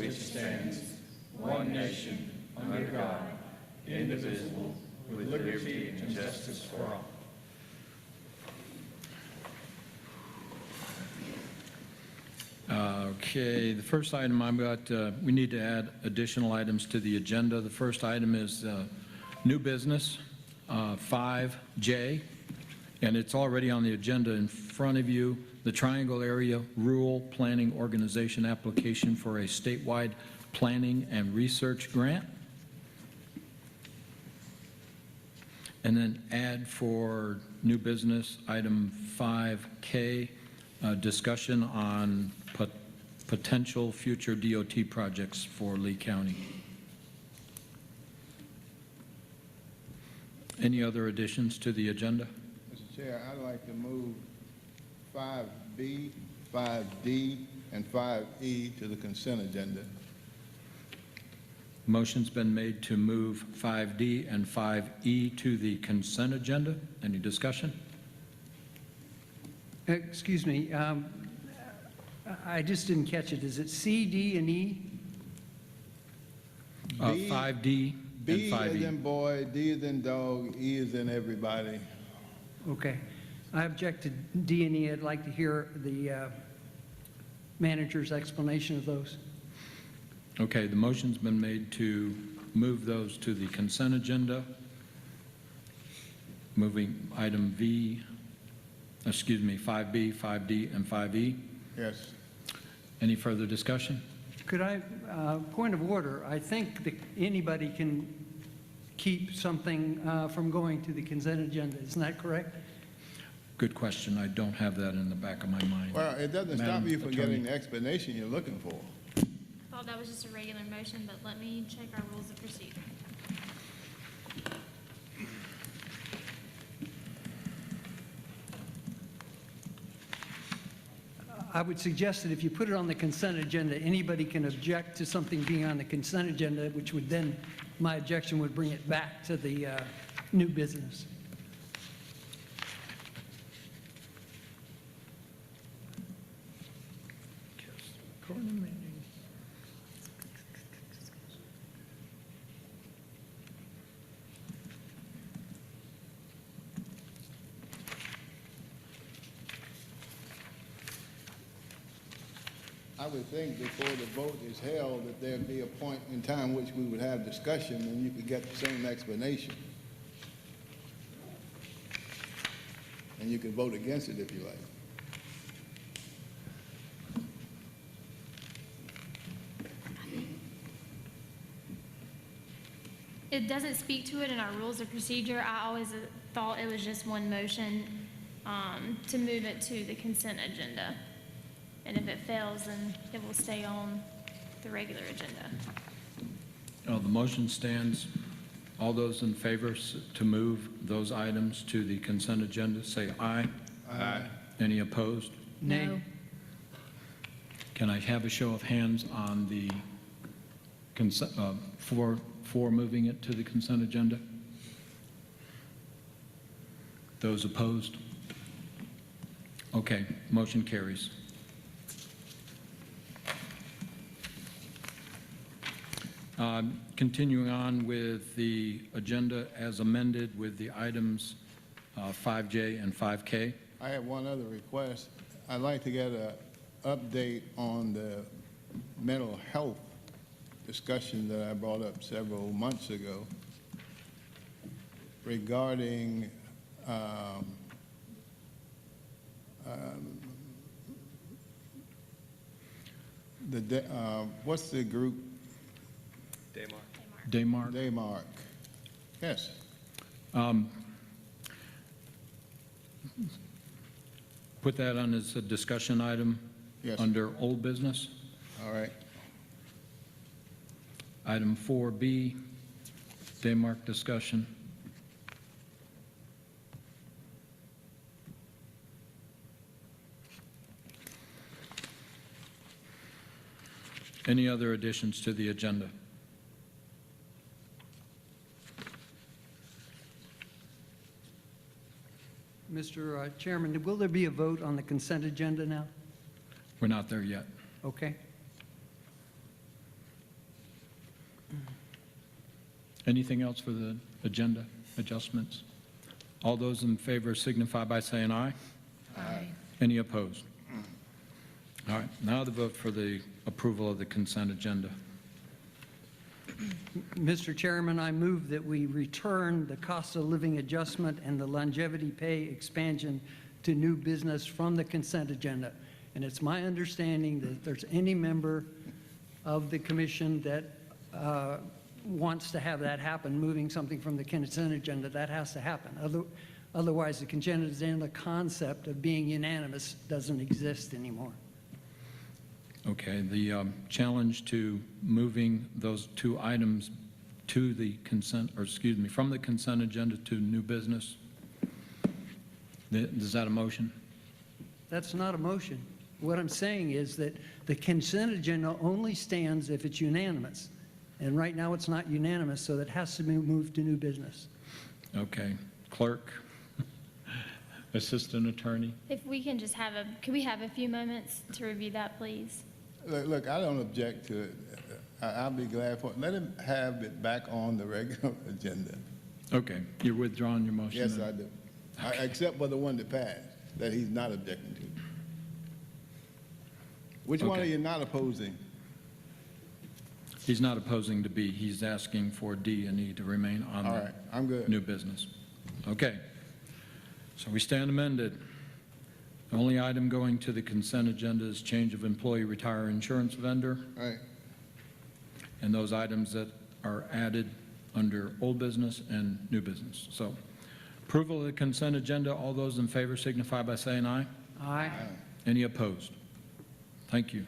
which stands, one nation, under God, indivisible, with liberty and justice for all. Okay, the first item I've got, we need to add additional items to the agenda. The first item is new business, 5J, and it's already on the agenda in front of you. The Triangle Area Rural Planning Organization application for a statewide planning and research grant. And then add for new business, item 5K, discussion on potential future DOT projects for Lee County. Any other additions to the agenda? Mr. Chair, I'd like to move 5B, 5D, and 5E to the consent agenda. Motion's been made to move 5D and 5E to the consent agenda. Any discussion? Excuse me, I just didn't catch it. Is it C, D, and E? 5D and B is 5E. in boy, D is in dog, E is in everybody. Okay. I object to D and E. I'd like to hear the manager's explanation of those. Okay, the motion's been made to move those to the consent agenda. Moving item 5B, 5D, and 5E. Yes. Any further discussion? Could I, point of order, I think that anybody can keep something from going to the consent agenda. Isn't that correct? Good question. I don't have that in the back of my mind. Well, it doesn't stop Madam you from Attorney. getting the explanation you're looking for. I thought that was just a regular motion, but let me check our rules of procedure. I would suggest that if you put it on the consent agenda, anybody can object to something being on the consent agenda, which would then, my objection would bring it back to the new business. I would think before the vote is held that there'd be a point in time which we would have discussion and you could get the same explanation. And you could vote against it if you like. It doesn't speak to it in our rules of procedure. I always thought it was just one motion to move it to the consent agenda. And if it fails, then it will stay on the regular agenda. The motion stands. All those in favor to move those items to the consent agenda, say aye. Aye. Any opposed? Nay. No. Can I have a show of hands on the consent, for moving it to the consent agenda? Those opposed? Okay, motion carries. Continuing on with the agenda as amended with the items 5J and 5K. I have one other request. I'd like to get an update on the mental health discussion that I brought up several months ago regarding what's the group? Daymark. Daymark. Yes. Put that on as a discussion item Yes. under old business. All right. Item 4B, Daymark discussion. Any other additions to the agenda? Mr. Chairman, will there be a vote on the consent agenda now? We're not there yet. Okay. Anything else for the agenda adjustments? All those in favor signify by saying aye. Aye. Any opposed? All right, now the vote for the approval of the consent agenda. Mr. Chairman, I move that we return the cost of living adjustment and the longevity pay expansion to new business from the consent agenda. And it's my understanding that if there's any member of the commission that wants to have that happen, moving something from the consent agenda, that has to happen. Otherwise, the consent agenda concept of being unanimous doesn't exist anymore. Okay, the challenge to moving those two items to the consent, or excuse me, from the consent agenda to new business, is that a motion? That's not a motion. What I'm saying is that the consent agenda only stands if it's unanimous. And right now, it's not unanimous, so that has to be moved to new business. Okay, clerk, assistant attorney. If we can just have could we have a few moments to review that, please? Look, I don't object to it. I'll be glad for it. Let him have it back on the regular agenda. Okay, you're withdrawing your motion? Yes, then? I do. Except for the one that passed, that he's not objecting to. Which one are Okay. you not opposing? He's not opposing to B, he's asking for D and E to remain on All the right, I'm good. new business. Okay, so we stand amended. The only item going to the consent agenda is change of employee retire insurance vendor, All right. and those items that are added under old business and new business. So approval of the consent agenda, all those in favor signify by saying aye. Aye. Any opposed? Thank you.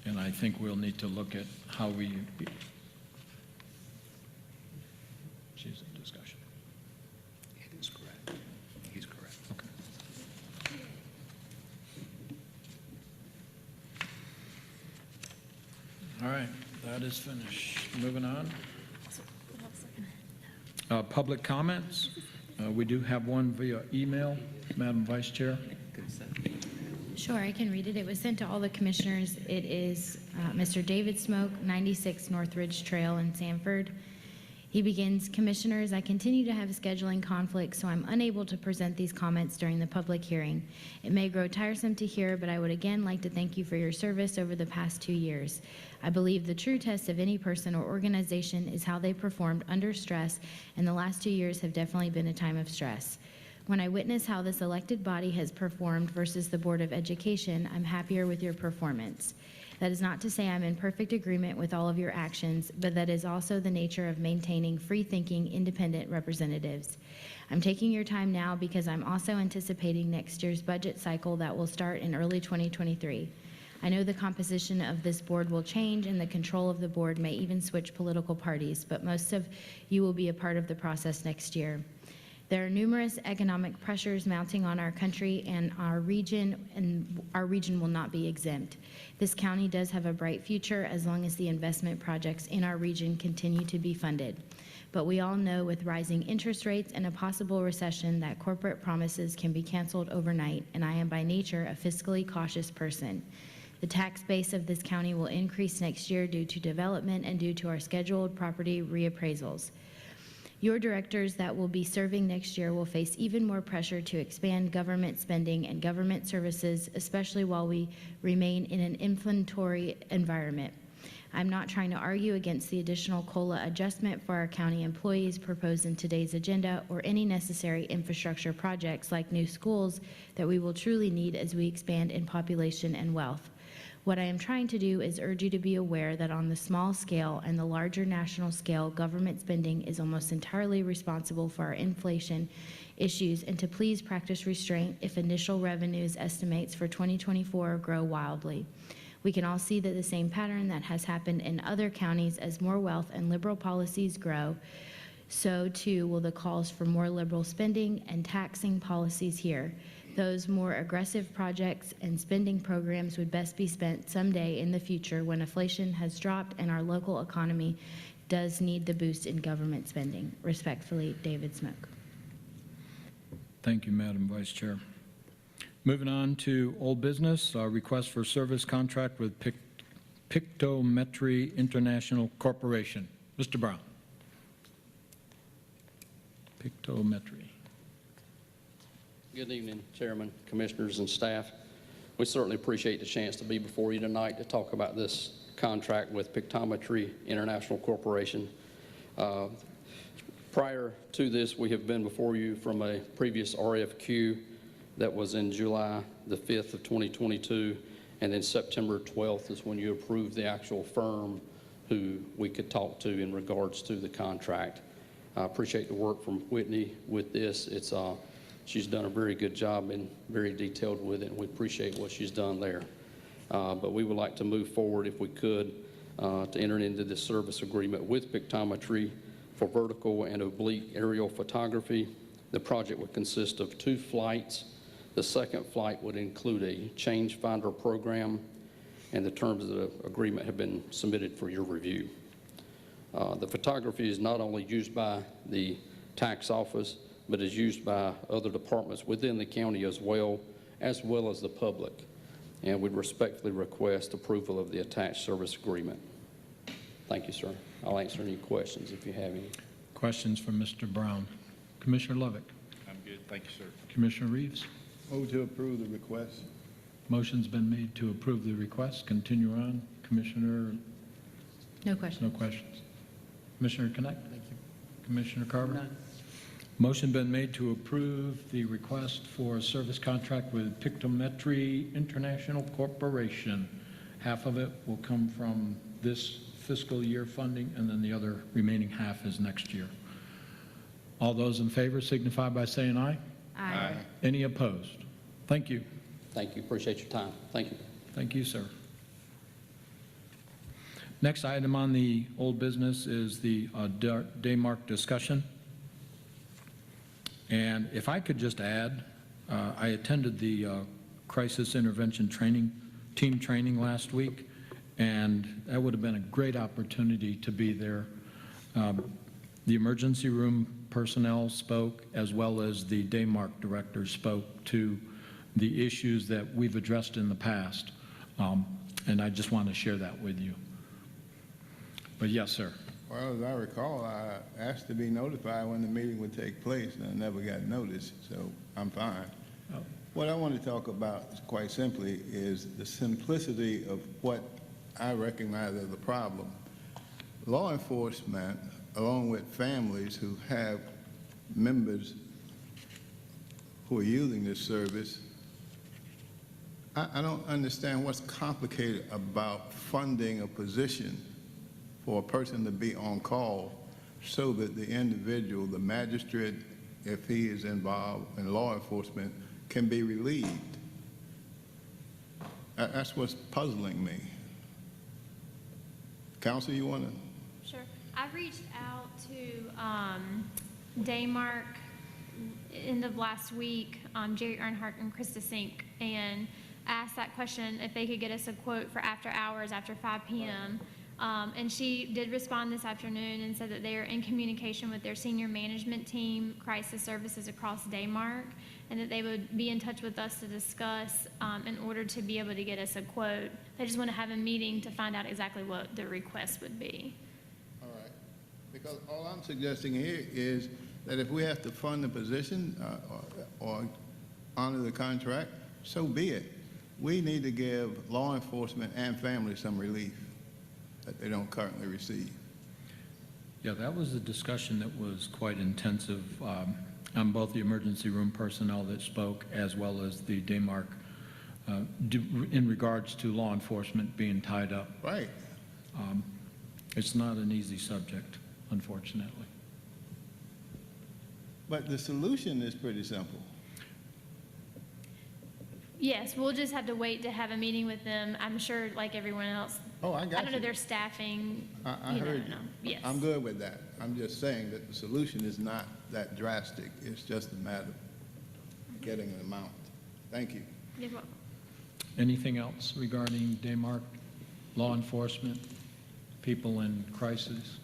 And I think we'll need to look at how we, she's in discussion. It is correct. He's correct. Okay. All right, that is finished. Moving on. Public comments. We do have one via email, Madam Vice Chair. Sure, I can read it. It was sent to all the commissioners. It is Mr. David Smoke, 96 North Ridge Trail in Sanford. He begins, Commissioners, I continue to have scheduling conflicts, so I'm unable to present these comments during the public hearing. It may grow tiresome to hear, but I would again like to thank you for your service over the past 2 years. I believe the true test of any person or organization is how they performed under stress, and the last 2 years have definitely been a time of stress. When I witness how this elected body has performed versus the Board of Education, I'm happier with your performance. That is not to say I'm in perfect agreement with all of your actions, but that is also the nature of maintaining free-thinking, independent representatives. I'm taking your time now because I'm also anticipating next year's budget cycle that will start in early 2023. I know the composition of this board will change and the control of the board may even switch political parties, but most of you will be a part of the process next year. There are numerous economic pressures mounting on our country and our region will not be exempt. This county does have a bright future as long as the investment projects in our region continue to be funded. But we all know with rising interest rates and a possible recession that corporate promises can be canceled overnight, and I am by nature a fiscally cautious person. The tax base of this county will increase next year due to development and due to our scheduled property reappraisals. Your directors that will be serving next year will face even more pressure to expand government spending and government services, especially while we remain in an inflationary environment. I'm not trying to argue against the additional COLA adjustment for our county employees proposed in today's agenda or any necessary infrastructure projects like new schools that we will truly need as we expand in population and wealth. What I am trying to do is urge you to be aware that on the small scale and the larger national scale, government spending is almost entirely responsible for our inflation issues, and to please practice restraint if initial revenues estimates for 2024 grow wildly. We can all see that the same pattern that has happened in other counties as more wealth and liberal policies grow, so too will the calls for more liberal spending and taxing policies here. Those more aggressive projects and spending programs would best be spent someday in the future when inflation has dropped and our local economy does need the boost in government spending. Respectfully, David Smoke. Thank you, Madam Vice Chair. Moving on to old business, request for service contract with Pictometry International Corporation. Mr. Brown. Pictometry. Good evening, Chairman, Commissioners, and staff. We certainly appreciate the chance to be before you tonight to talk about this contract with Pictometry International Corporation. Prior to this, we have been before you from a previous RFQ that was in July the 5th of 2022, and then September 12th is when you approved the actual firm who we could talk to in regards to the contract. I appreciate the work from Whitney with this. She's done a very good job and very detailed with it, and we appreciate what she's done there. But we would like to move forward, if we could, to enter into this service agreement with Pictometry for vertical and oblique aerial photography. The project would consist of 2 flights. The second flight would include a change finder program, and the terms of the agreement have been submitted for your review. The photography is not only used by the tax office, but is used by other departments within the county as well as the public. And we respectfully request approval of the attached service agreement. Thank you, sir. I'll answer any questions if you have any. Questions from Mr. Brown? Commissioner Levick? I'm good, thank you, sir. Commissioner Reeves? Move to approve the request. Motion's been made to approve the request. Continue on. Commissioner, No question. no questions. Commissioner Connect? Thank you. Commissioner Carver? None. Motion been made to approve the request for a service contract with Pictometry International Corporation. Half of it will come from this fiscal year funding, and then the other remaining half is next year. All those in favor signify by saying aye. Aye. Any opposed? Thank you. Thank you. Appreciate your time. Thank you. Thank you, sir. Next item on the old business is the Daymark discussion. And if I could just add, I attended the crisis intervention team training last week, and that would have been a great opportunity to be there. The emergency room personnel spoke, as well as the Daymark director spoke to the issues that we've addressed in the past. And I just want to share that with you. But yes, sir. Well, as I recall, I asked to be notified when the meeting would take place, and I never got notice, so I'm fine. Oh. What I want to talk about, quite simply, is the simplicity of what I recognize as the problem. Law enforcement, along with families who have members who are using this service, I don't understand what's complicated about funding a position for a person to be on call so that the individual, the magistrate, if he is involved in law enforcement, can be relieved. That's what's puzzling me. Counsel, you want to? Sure. I reached out to Daymark end of last week, Jerry Earnhardt and Krista Sink, and asked that question if they could get us a quote for after hours, after 5 p.m. And she did respond this afternoon and said that they are in communication with their senior management team, crisis services across Daymark, and that they would be in touch with us to discuss in order to be able to get us a quote. They just want to have a meeting to find out exactly what the request would be. All right. Because all I'm suggesting here is that if we have to fund the position or honor the contract, so be it. We need to give law enforcement and families some relief that they don't currently receive. Yeah, that was a discussion that was quite intensive on both the emergency room personnel that spoke, as well as the Daymark in regards to law enforcement being tied up. Right. It's not an easy subject, unfortunately. But the solution is pretty simple. Yes, we'll just have to wait to have a meeting with them. I'm sure, like everyone else, Oh, I got I don't know you. their staffing. I you know, heard you. no. Yes. I'm good with that. I'm just saying that the solution is not that drastic. It's just a matter of getting an amount. Thank you. You're welcome. Anything else regarding Daymark, law enforcement, people in crisis?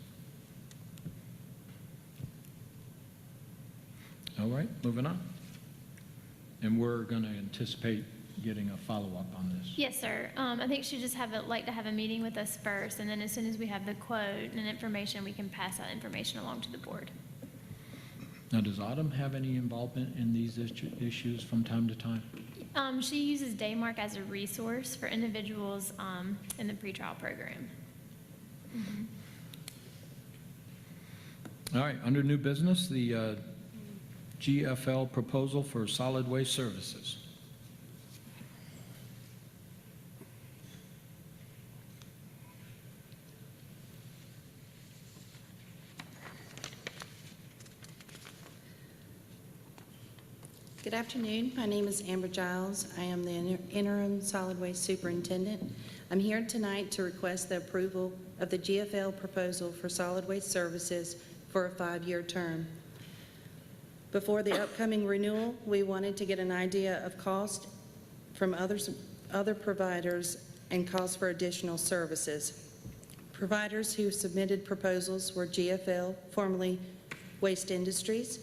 All right, moving on. And we're going to anticipate getting a follow-up on this. Yes, sir. I think she'd just like to have a meeting with us first, and then as soon as we have the quote and information, we can pass that information along to the board. Now, does Autumn have any involvement in these issues from time to time? She uses Daymark as a resource for individuals in the pretrial program. All right, under new business, the GFL proposal for solid waste services. Good afternoon. My name is Amber Giles. I am the interim solid waste superintendent. I'm here tonight to request the approval of the GFL proposal for solid waste services for a 5-year term. Before the upcoming renewal, we wanted to get an idea of cost from other providers and costs for additional services. Providers who submitted proposals were GFL, formerly Waste Industries,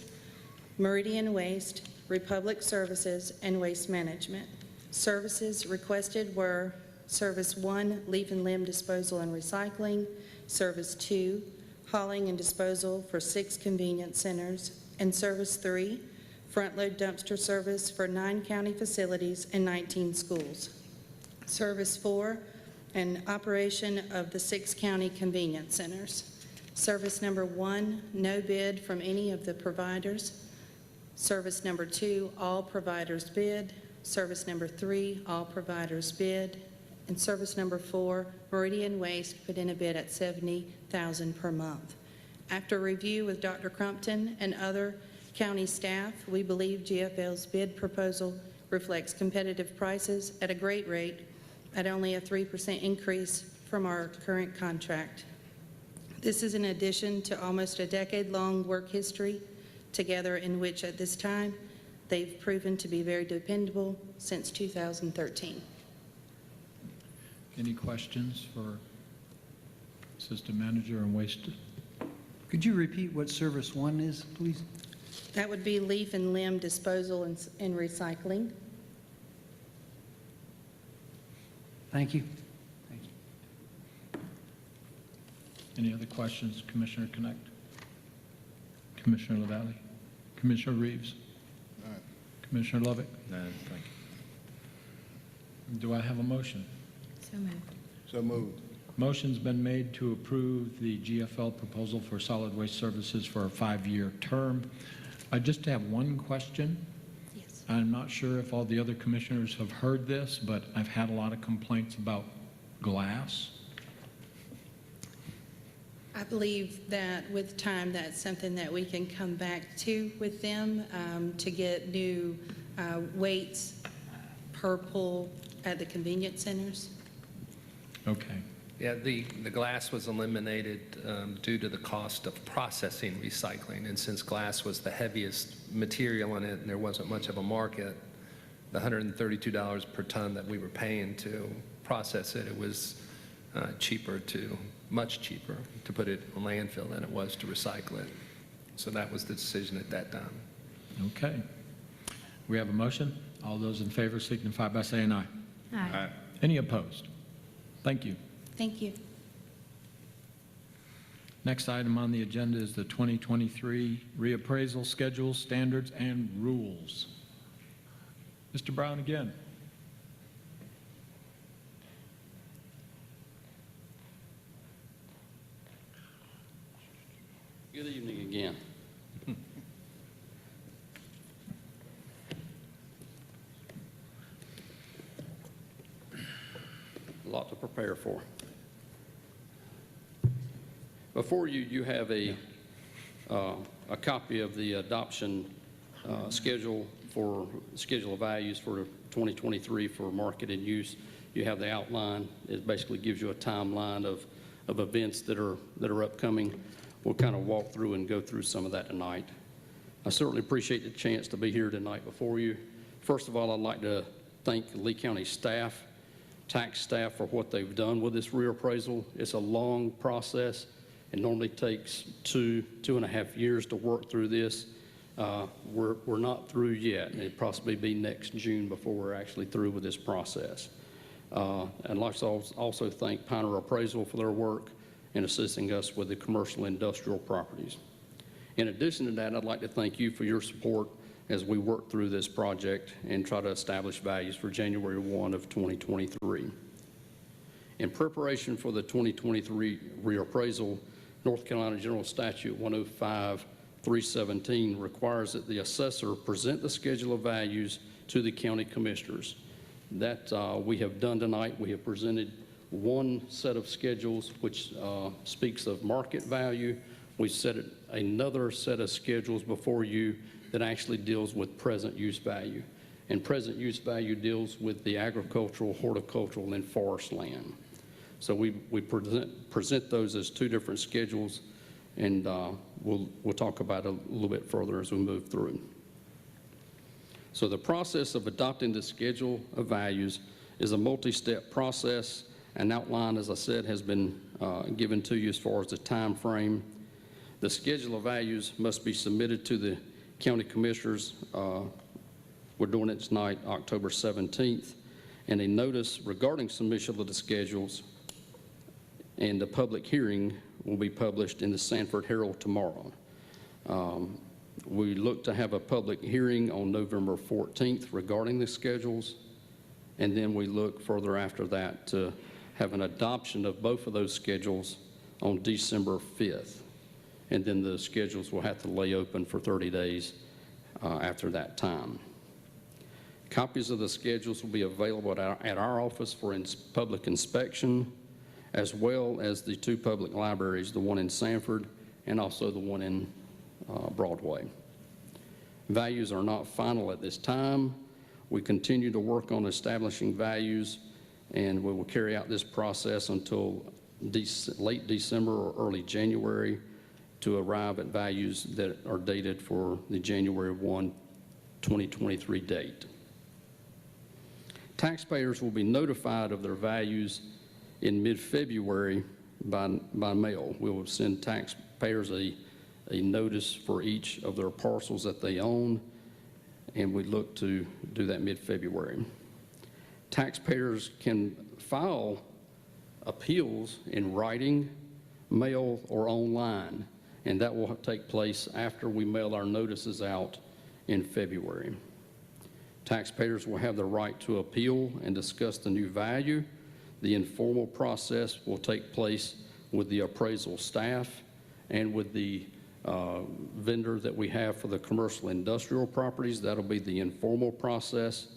Meridian Waste, Republic Services, and Waste Management. Services requested were Service 1, leaf and limb disposal and recycling, Service 2, hauling and disposal for 6 convenience centers, and Service 3, front-load dumpster service for 9 county facilities and 19 schools. Service 4, an operation of the 6 county convenience centers. Service number 1, no bid from any of the providers. Service number 2, all providers bid. Service number 3, all providers bid. And service number 4, Meridian Waste put in a bid at $70,000 per month. After review with Dr. Crumpton and other county staff, we believe GFL's bid proposal reflects competitive prices at a great rate at only a 3% increase from our current contract. This is in addition to almost a decade-long work history together in which at this time they've proven to be very dependable since 2013. Any questions for Assistant Manager and Waste? Could you repeat what Service 1 is, please? That would be leaf and limb disposal and recycling. Thank you. Thank you. Any other questions, Commissioner Connect? Commissioner LaValle? Commissioner Reeves? Commissioner Lovick? No, thank you. Do I have a motion? So moved. So moved. Motion's been made to approve the GFL proposal for solid waste services for a 5-year term. I just have one question. Yes. I'm not sure if all the other commissioners have heard this, but I've had a lot of complaints about glass. I believe that with time, that's something that we can come back to with them to get new weights per pull at the convenience centers. Okay. Yeah, the glass was eliminated due to the cost of processing recycling. And since glass was the heaviest material in it and there wasn't much of a market, the $132 per ton that we were paying to process it, it was much cheaper to put it in landfill than it was to recycle it. So that was the decision at that time. Okay. We have a motion. All those in favor signify by saying aye. Aye. Any opposed? Thank you. Thank you. Next item on the agenda is the 2023 reappraisal schedule, standards, and rules. Mr. Brown again. Good evening again. A lot to prepare for. Before you, you have a copy of the adoption schedule of values for 2023 for market and use. You have the outline. It basically gives you a timeline of events that are upcoming. We'll kind of walk through and go through some of that tonight. I certainly appreciate the chance to be here tonight before you. First of all, I'd like to thank Lee County staff, tax staff, for what they've done with this reappraisal. It's a long process. It normally takes 2.5 years to work through this. We're not through yet. It'd possibly be next June before we're actually through with this process. I'd like to also thank Pioneer Appraisal for their work in assisting us with the commercial industrial properties. In addition to that, I'd like to thank you for your support as we work through this project and try to establish values for January 1 of 2023. In preparation for the 2023 reappraisal, North Carolina General Statute 105-317 requires that the assessor present the schedule of values to the county commissioners. That we have done tonight. We have presented one set of schedules which speaks of market value. We set another set of schedules before you that actually deals with present use value. And present use value deals with the agricultural, horticultural, and forest land. So we present those as two different schedules, and we'll talk about it a little bit further as we move through. So the process of adopting the schedule of values is a multi-step process. An outline, as I said, has been given to you as far as the time frame. The schedule of values must be submitted to the county commissioners. We're doing it tonight, October 17th, and a notice regarding submission of the schedules and the public hearing will be published in the Sanford Herald tomorrow. We look to have a public hearing on November 14th regarding the schedules, and then we look further after that to have an adoption of both of those schedules on December 5th. And then the schedules will have to lay open for 30 days after that time. Copies of the schedules will be available at our office for public inspection, as well as the two public libraries, the one in Sanford and also the one in Broadway. Values are not final at this time. We continue to work on establishing values, and we will carry out this process until late December or early January to arrive at values that are dated for the January 1, 2023 date. Taxpayers will be notified of their values in mid-February by mail. We will send taxpayers a notice for each of their parcels that they own, and we look to do that mid-February. Taxpayers can file appeals in writing, mail, or online, and that will take place after we mail our notices out in February. Taxpayers will have the right to appeal and discuss the new value. The informal process will take place with the appraisal staff and with the vendor that we have for the commercial industrial properties. That'll be the informal process.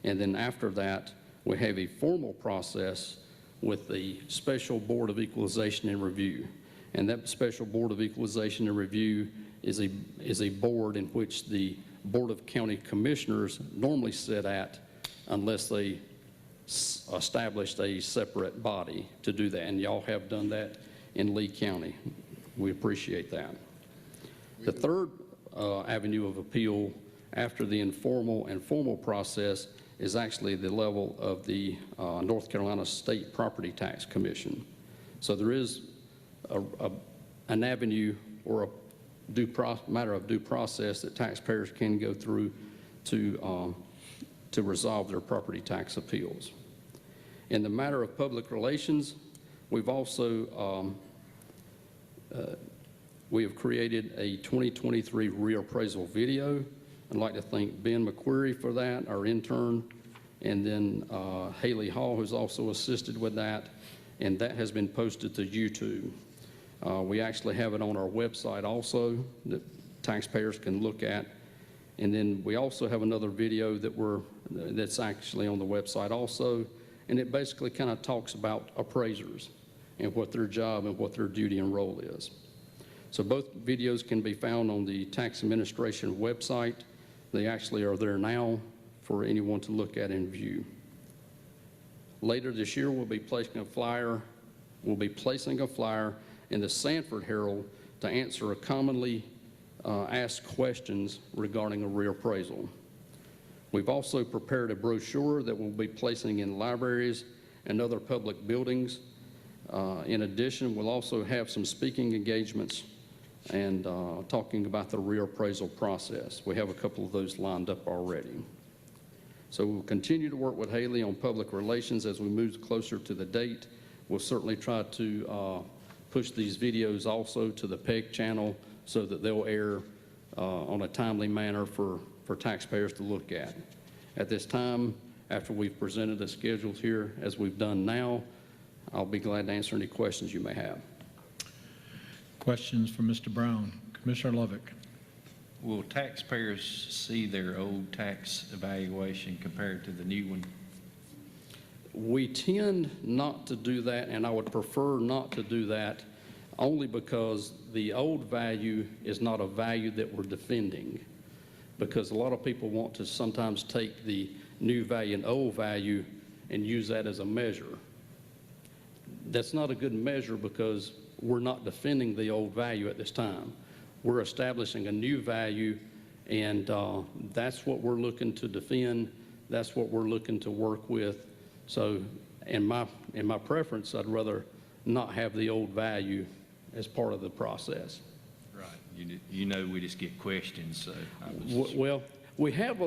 And then after that, we have a formal process with the Special Board of Equalization and Review. And that Special Board of Equalization and Review is a board in which the Board of County Commissioners normally sit at unless they established a separate body to do that. And y'all have done that in Lee County. We appreciate that. The third avenue of appeal after the informal and formal process is actually the level of the North Carolina State Property Tax Commission. So there is an avenue or a matter of due process that taxpayers can go through to resolve their property tax appeals. In the matter of public relations, we've also we have created a 2023 reappraisal video. I'd like to thank Ben McQuarrie for that, our intern, and then Haley Hall, who's also assisted with that, and that has been posted to YouTube. We actually have it on our website also that taxpayers can look at. And then we also have another video that's actually on the website also, and it basically kind of talks about appraisers and what their job and what their duty and role is. So both videos can be found on the Tax Administration website. They actually are there now for anyone to look at and view. Later this year, we'll be placing a flyer in the Sanford Herald to answer a commonly asked questions regarding a reappraisal. We've also prepared a brochure that we'll be placing in libraries and other public buildings. In addition, we'll also have some speaking engagements and talking about the reappraisal process. We have a couple of those lined up already. So we'll continue to work with Haley on public relations as we move closer to the date. We'll certainly try to push these videos also to the PEG channel so that they'll air on a timely manner for taxpayers to look at. At this time, after we've presented the schedules here, as we've done now, I'll be glad to answer any questions you may have. Questions for Mr. Brown? Commissioner Lovick. Will taxpayers see their old tax evaluation compared to the new one? We tend not to do that, and I would prefer not to do that only because the old value is not a value that we're defending. Because a lot of people want to sometimes take the new value and old value and use that as a measure. That's not a good measure because we're not defending the old value at this time. We're establishing a new value, and that's what we're looking to defend. That's what we're looking to work with. So in my preference, I'd rather not have the old value as part of the process. Right. You know we just get questions, so I was Well, we have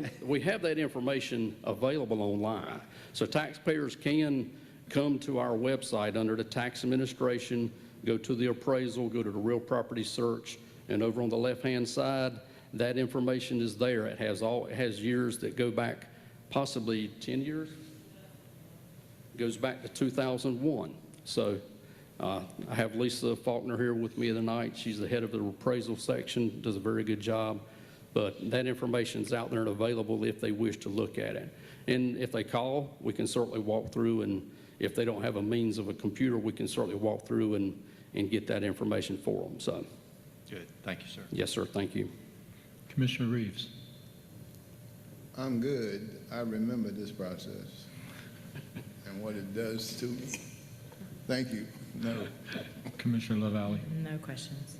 that information available online. So taxpayers can come to our website under the tax administration, go to the appraisal, go to the real property search, and over on the left-hand side, that information is there. It has years that go back possibly 10 years. It goes back to 2001. So I have Lisa Faulkner here with me tonight. She's the head of the appraisal section, does a very good job. But that information is out there and available if they wish to look at it. And if they call, we can certainly walk through, and if they don't have a means of a computer, we can certainly walk through and get that information for them. So, good. Thank you, sir. yes, sir, thank you. Commissioner Reeves. I'm good. I remember this process and what it does to me. Thank you. No. Commissioner LaValle. No questions.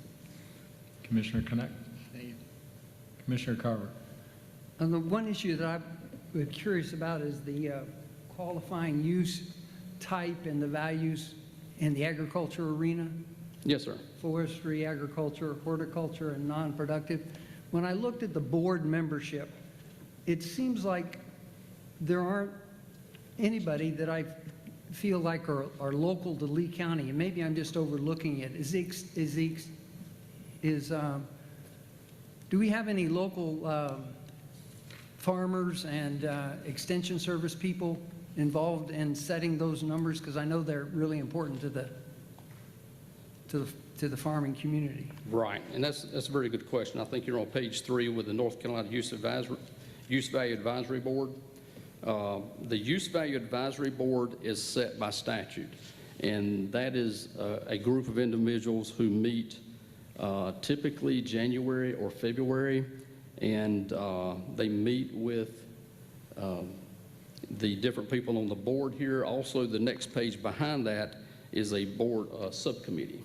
Commissioner Connect. Commissioner Carver. And the one issue that I'm curious about is the qualifying use type and the values in the agriculture arena. Yes, sir. Forestry, agriculture, horticulture, and non-productive. When I looked at the board membership, it seems like there aren't anybody that I feel like are local to Lee County, and maybe I'm just overlooking it. Do we have any local farmers and extension service people involved in setting those numbers? Because I know they're really important to the farming community. Right, and that's a very good question. I think you're on page 3 with the North Carolina Use Value Advisory Board. The Use Value Advisory Board is set by statute, and that is a group of individuals who meet typically January or February, and they meet with the different people on the board here. Also, the next page behind that is a board subcommittee.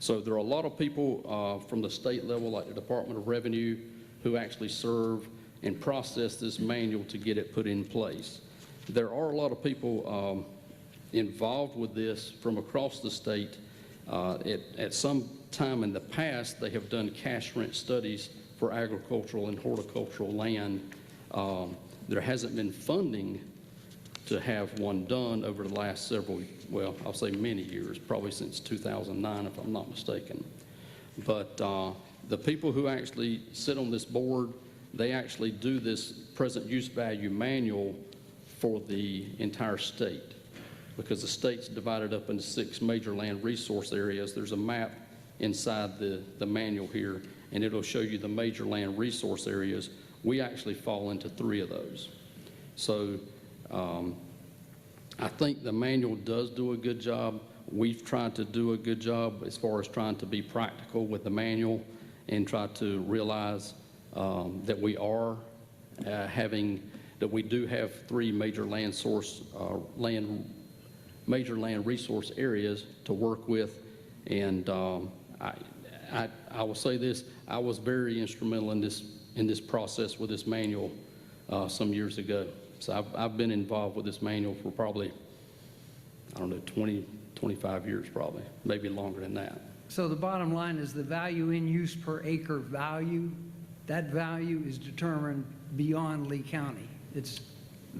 So there are a lot of people from the state level, like the Department of Revenue, who actually serve and process this manual to get it put in place. There are a lot of people involved with this from across the state. At some time in the past, they have done cash rent studies for agricultural and horticultural land. There hasn't been funding to have one done over the last several, well, I'll say many years, probably since 2009, if I'm not mistaken. But the people who actually sit on this board, they actually do this present use value manual for the entire state, because the state's divided up into 6 major land resource areas. There's a map inside the manual here, and it'll show you the major land resource areas. We actually fall into 3 of those. So I think the manual does do a good job. We've tried to do a good job as far as trying to be practical with the manual and try to realize that we are that we do have 3 major major land resource areas to work with. And I will say this, I was very instrumental in this process with this manual some years ago. So I've been involved with this manual for probably, I don't know, 20, 25 years probably, maybe longer than that. So the bottom line is the value in use per acre value, that value is determined beyond Lee County. It's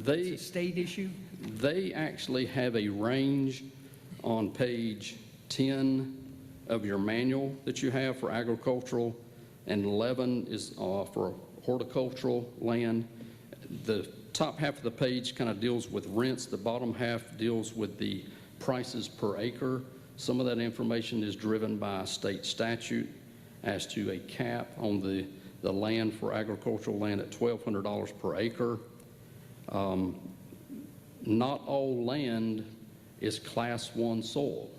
a state issue? They actually have a range on page 10 of your manual that you have for agricultural, and 11 is for horticultural land. The top half of the page kind of deals with rents. The bottom half deals with the prices per acre. Some of that information is driven by state statute as to a cap on the land for agricultural land at $1,200 per acre. Not all land is Class 1 soil.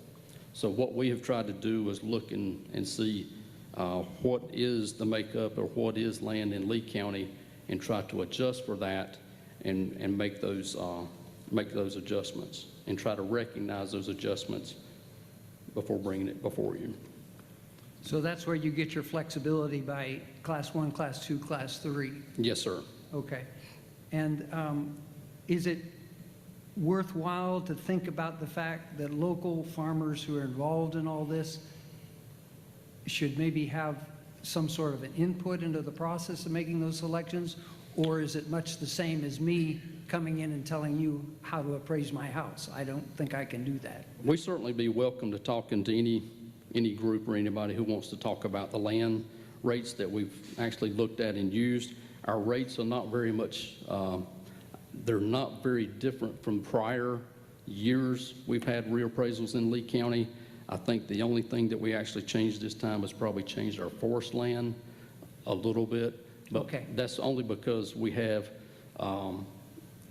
So what we have tried to do is look and see what is the makeup or what is land in Lee County and try to adjust for that and make those adjustments and try to recognize those adjustments before bringing it before you. So that's where you get your flexibility by Class 1, Class 2, Class 3? Yes, sir. Okay. And is it worthwhile to think about the fact that local farmers who are involved in all this should maybe have some sort of an input into the process of making those selections? Or is it much the same as me coming in and telling you how to appraise my house? I don't think I can do that. We certainly be welcome to talking to any group or anybody who wants to talk about the land rates that we've actually looked at and used. Our rates are not very much, they're not very different from prior years we've had reappraisals in Lee County. I think the only thing that we actually changed this time is probably changed our forest land a little bit. But Okay. that's only because we have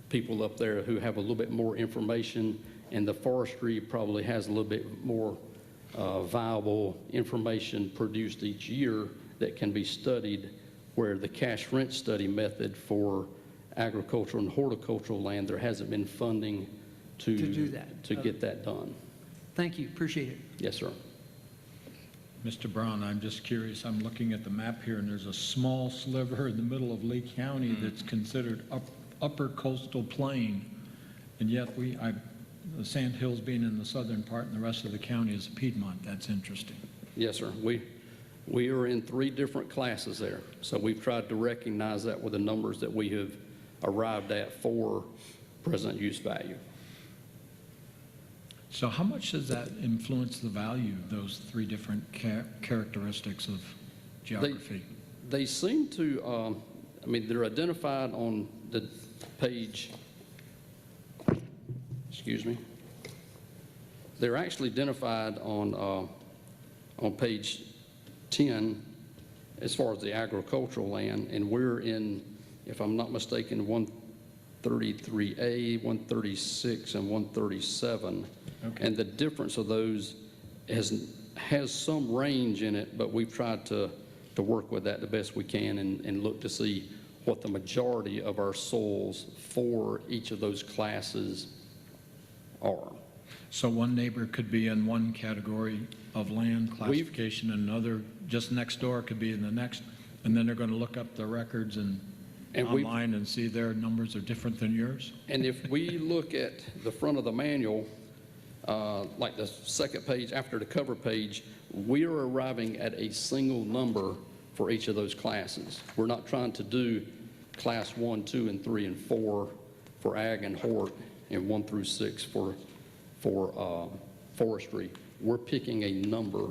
people up there who have a little bit more information, and the forestry probably has a little bit more viable information produced each year that can be studied, where the cash rent study method for agricultural and horticultural land, there hasn't been funding to do that. to get that done. Thank you, appreciate it. Yes, sir. Mr. Brown, I'm just curious, I'm looking at the map here, and there's a small sliver in the middle of Lee County that's considered upper coastal plain, and yet the Sand Hills being in the southern part and the rest of the county is Piedmont. That's interesting. Yes, sir. We are in 3 different classes there, so we've tried to recognize that with the numbers that we have arrived at for present use value. So how much does that influence the value of those 3 different characteristics of geography? They seem to, I mean, they're identified on the page, excuse me. They're actually identified on page 10 as far as the agricultural land, and we're in, if I'm not mistaken, 133A, 136, and 137. Okay. And the difference of those has some range in it, but we've tried to work with that the best we can and look to see what the majority of our soils for each of those classes are. So one neighbor could be in one category of land classification, and another just next door could be in the next, and then they're going to look up the records and online and see their numbers are different than yours? And if we look at the front of the manual, like the second page after the cover page, we are arriving at a single number for each of those classes. We're not trying to do class 1, 2, and 3, and 4 for ag and hort, and 1 through 6 for forestry. We're picking a number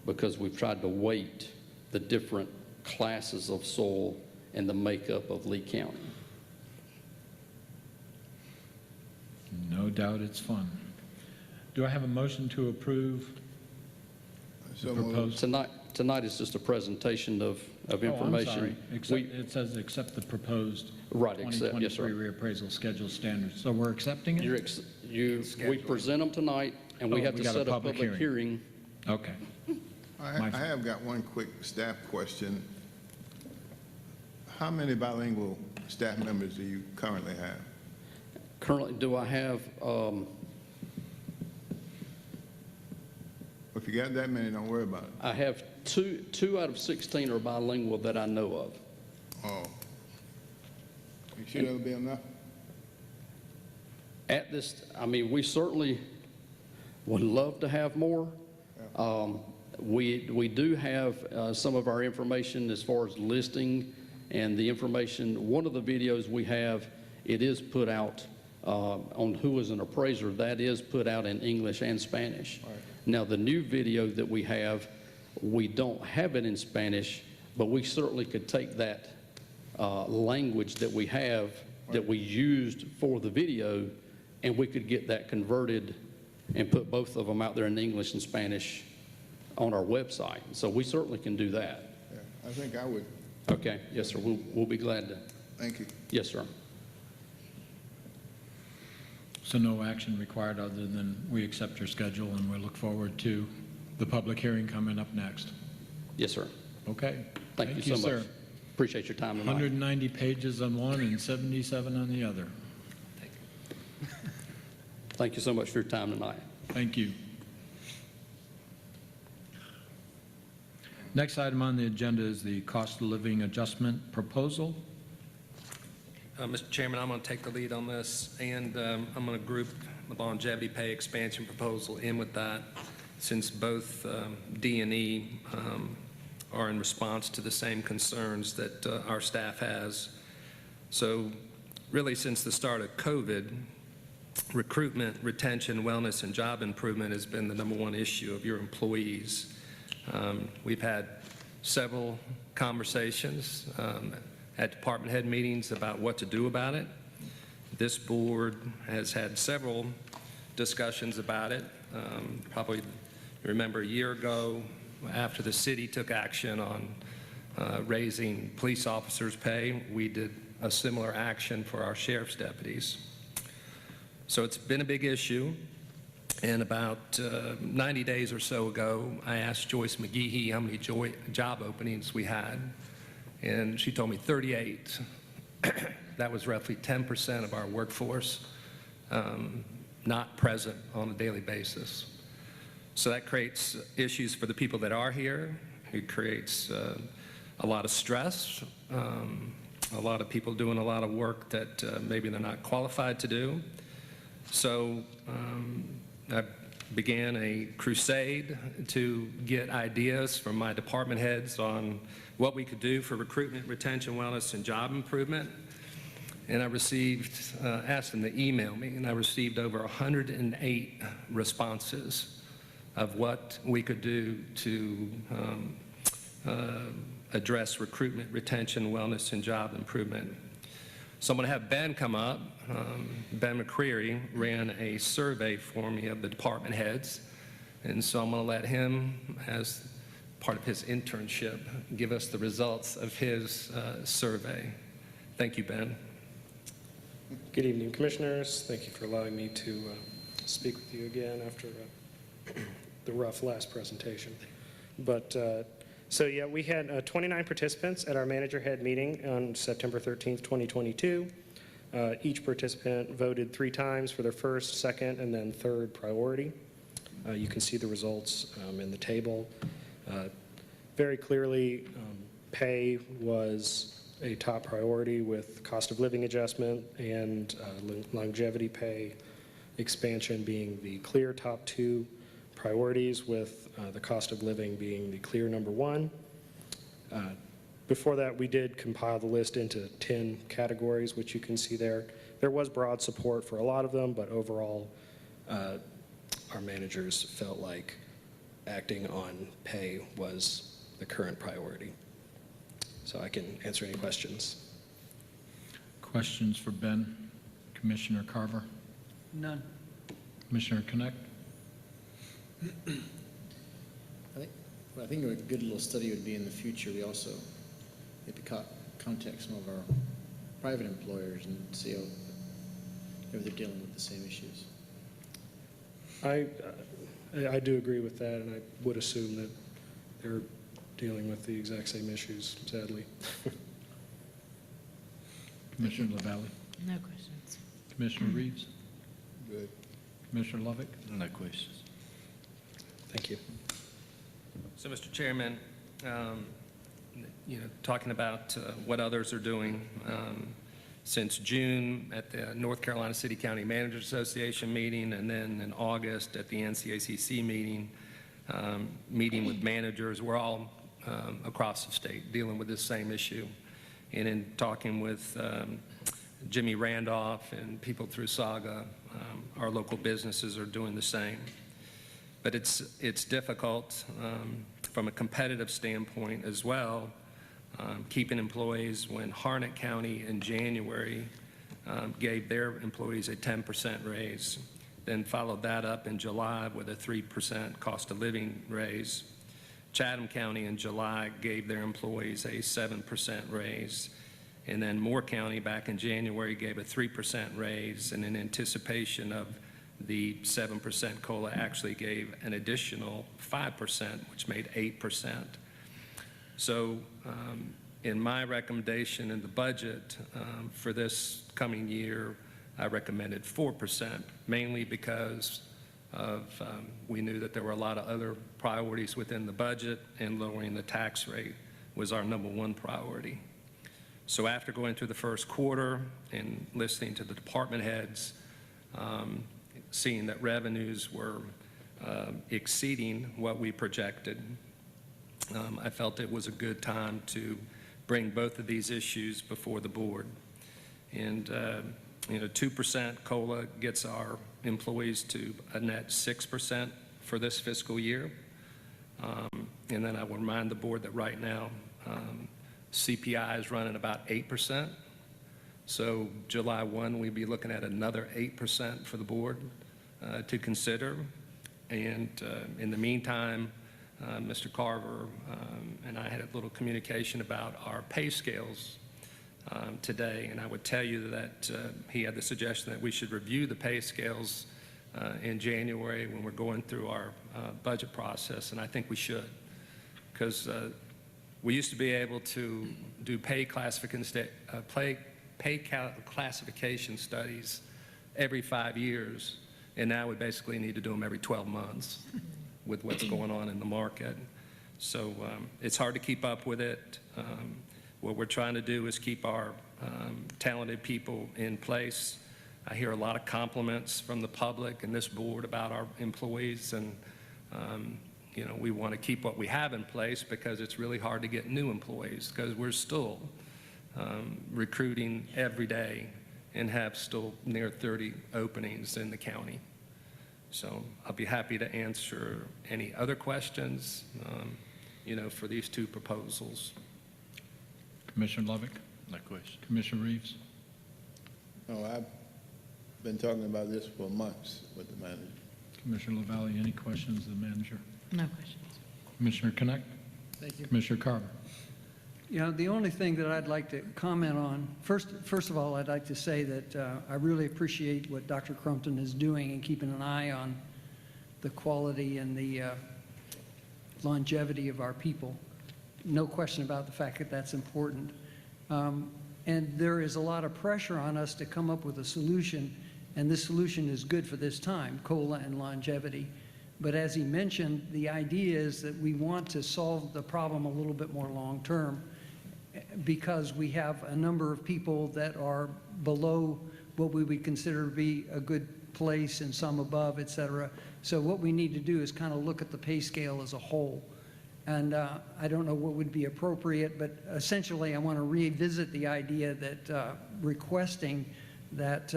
because we've tried to weight the different classes of soil and the makeup of Lee County. No doubt it's fun. Do I have a motion to approve the So moved. proposed? Tonight is just a presentation of Oh, I'm information. sorry. It says accept the proposed Right, accept, yes, sir. 2023 reappraisal schedule standards. So we're accepting it? We present them tonight, and we Oh, have we to got a set a public public hearing. Okay. I have got one quick staff question. How many bilingual staff members do you currently have? Currently, do I have, If you got that many, don't worry about it. I have two out of 16 are bilingual that I know of. Oh. You sure that'll be enough? At this, I mean, we certainly would love to have more. We do have some of our information as far as listing and the information. One of the videos we have, it is put out on who is an appraiser. That is put out in English and Spanish. Now, the new video that we have, we don't have it in Spanish, but we certainly could take that language that we have that we used for the video, and we could get that converted and put both of them out there in English and Spanish on our website. So we certainly can do that. Yeah, I think I would, Okay, yes, sir, we'll be glad to. thank you. Yes, sir. So no action required other than we accept your schedule and we look forward to the public hearing coming up next. Yes, sir. Okay. Thank you so much. sir. Appreciate your time tonight. 190 pages on one and 77 on the other. Thank you so much for your time tonight. Thank you. Next item on the agenda is the cost of living adjustment proposal. Mr. Chairman, I'm going to take the lead on this, and I'm going to group the longevity pay expansion proposal in with that, since both D&E are in response to the same concerns that our staff has. So really, since the start of COVID, recruitment, retention, wellness, and job improvement has been the #1 issue of your employees. We've had several conversations at department head meetings about what to do about it. This board has had several discussions about it. Probably remember a year ago, after the city took action on raising police officers' pay, we did a similar action for our sheriff's deputies. So it's been a big issue. And about 90 days or so ago, I asked Joyce McGehee how many job openings we had, and she told me 38. That was roughly 10% of our workforce not present on a daily basis. So that creates issues for the people that are here. It creates a lot of stress, a lot of people doing a lot of work that maybe they're not qualified to do. So I began a crusade to get ideas from my department heads on what we could do for recruitment, retention, wellness, and job improvement. And I asked them to email me, and I received over 108 responses of what we could do to address recruitment, retention, wellness, and job improvement. So I'm going to have Ben come up. Ben McCreary ran a survey for me of the department heads, and so I'm going to let him, as part of his internship, give us the results of his survey. Thank you, Ben. Good evening, Commissioners. Thank you for allowing me to speak with you again after the rough last presentation. But so yeah, we had 29 participants at our manager head meeting on September 13th, 2022. Each participant voted 3 times for their first, second, and then third priority. You can see the results in the table. Very clearly, pay was a top priority, with cost of living adjustment and longevity pay expansion being the clear top 2 priorities, with the cost of living being the clear #1. Before that, we did compile the list into 10 categories, which you can see there. There was broad support for a lot of them, but overall, our managers felt like acting on pay was the current priority. So I can answer any questions. Questions for Ben? Commissioner Carver? None. Commissioner Connect? I think a good little study would be in the future. We also have to contact some of our private employers and see how if they're dealing with the same issues. I do agree with that, and I would assume that they're dealing with the exact same issues, sadly. Commissioner LaValle? No questions. Commissioner Reeves? Good. Commissioner Lovick? No questions. Thank you. So, Mr. Chairman, talking about what others are doing, since June at the North Carolina City County Managers Association meeting, and then in August at the NCACC meeting, meeting with managers. We're all across the state dealing with this same issue. And in talking with Jimmy Randolph and people through Saga, our local businesses are doing the same. But it's difficult from a competitive standpoint as well, keeping employees when Harnett County in January gave their employees a 10% raise, then followed that up in July with a 3% cost of living raise. Chatham County in July gave their employees a 7% raise. And then Moore County back in January gave a 3% raise, and in anticipation of the 7% COLA actually gave an additional 5%, which made 8%. So in my recommendation in the budget for this coming year, I recommended 4%, mainly because of we knew that there were a lot of other priorities within the budget, and lowering the tax rate was our number one priority. So after going through the first quarter and listening to the department heads, seeing that revenues were exceeding what we projected, I felt it was a good time to bring both of these issues before the board. And 2% COLA gets our employees to a net 6% for this fiscal year. And then I will remind the board that right now, CPI is running about 8%. So July 1, we'd be looking at another 8% for the board to consider. And in the meantime, Mr. Carver and I had a little communication about our pay scales today, and I would tell you that he had the suggestion that we should review the pay scales in January when we're going through our budget process, and I think we should, because we used to be able to do pay classification studies every 5 years, and now we basically need to do them every 12 months with what's going on in the market. So it's hard to keep up with it. What we're trying to do is keep our talented people in place. I hear a lot of compliments from the public and this board about our employees, and we want to keep what we have in place because it's really hard to get new employees, because we're still recruiting every day and have still near 30 openings in the county. So I'll be happy to answer any other questions, for these two proposals. Commissioner Lovick? No question. Commissioner Reeves? No, I've been talking about this for months with the manager. Commissioner LaValle, any questions of the manager? No questions. Commissioner Connect? Thank you. Commissioner Carver? The only thing that I'd like to comment on, first of all, I'd like to say that I really appreciate what Dr. Crumpton is doing and keeping an eye on the quality and the longevity of our people. No question about the fact that that's important. And there is a lot of pressure on us to come up with a solution, and this solution is good for this time, COLA and longevity. But as he mentioned, the idea is that we want to solve the problem a little bit more long-term, because we have a number of people that are below what we would consider to be a good place and some above, et cetera. So what we need to do is kind of look at the pay scale as a whole. And I don't know what would be appropriate, but essentially I want to revisit the idea that requesting that,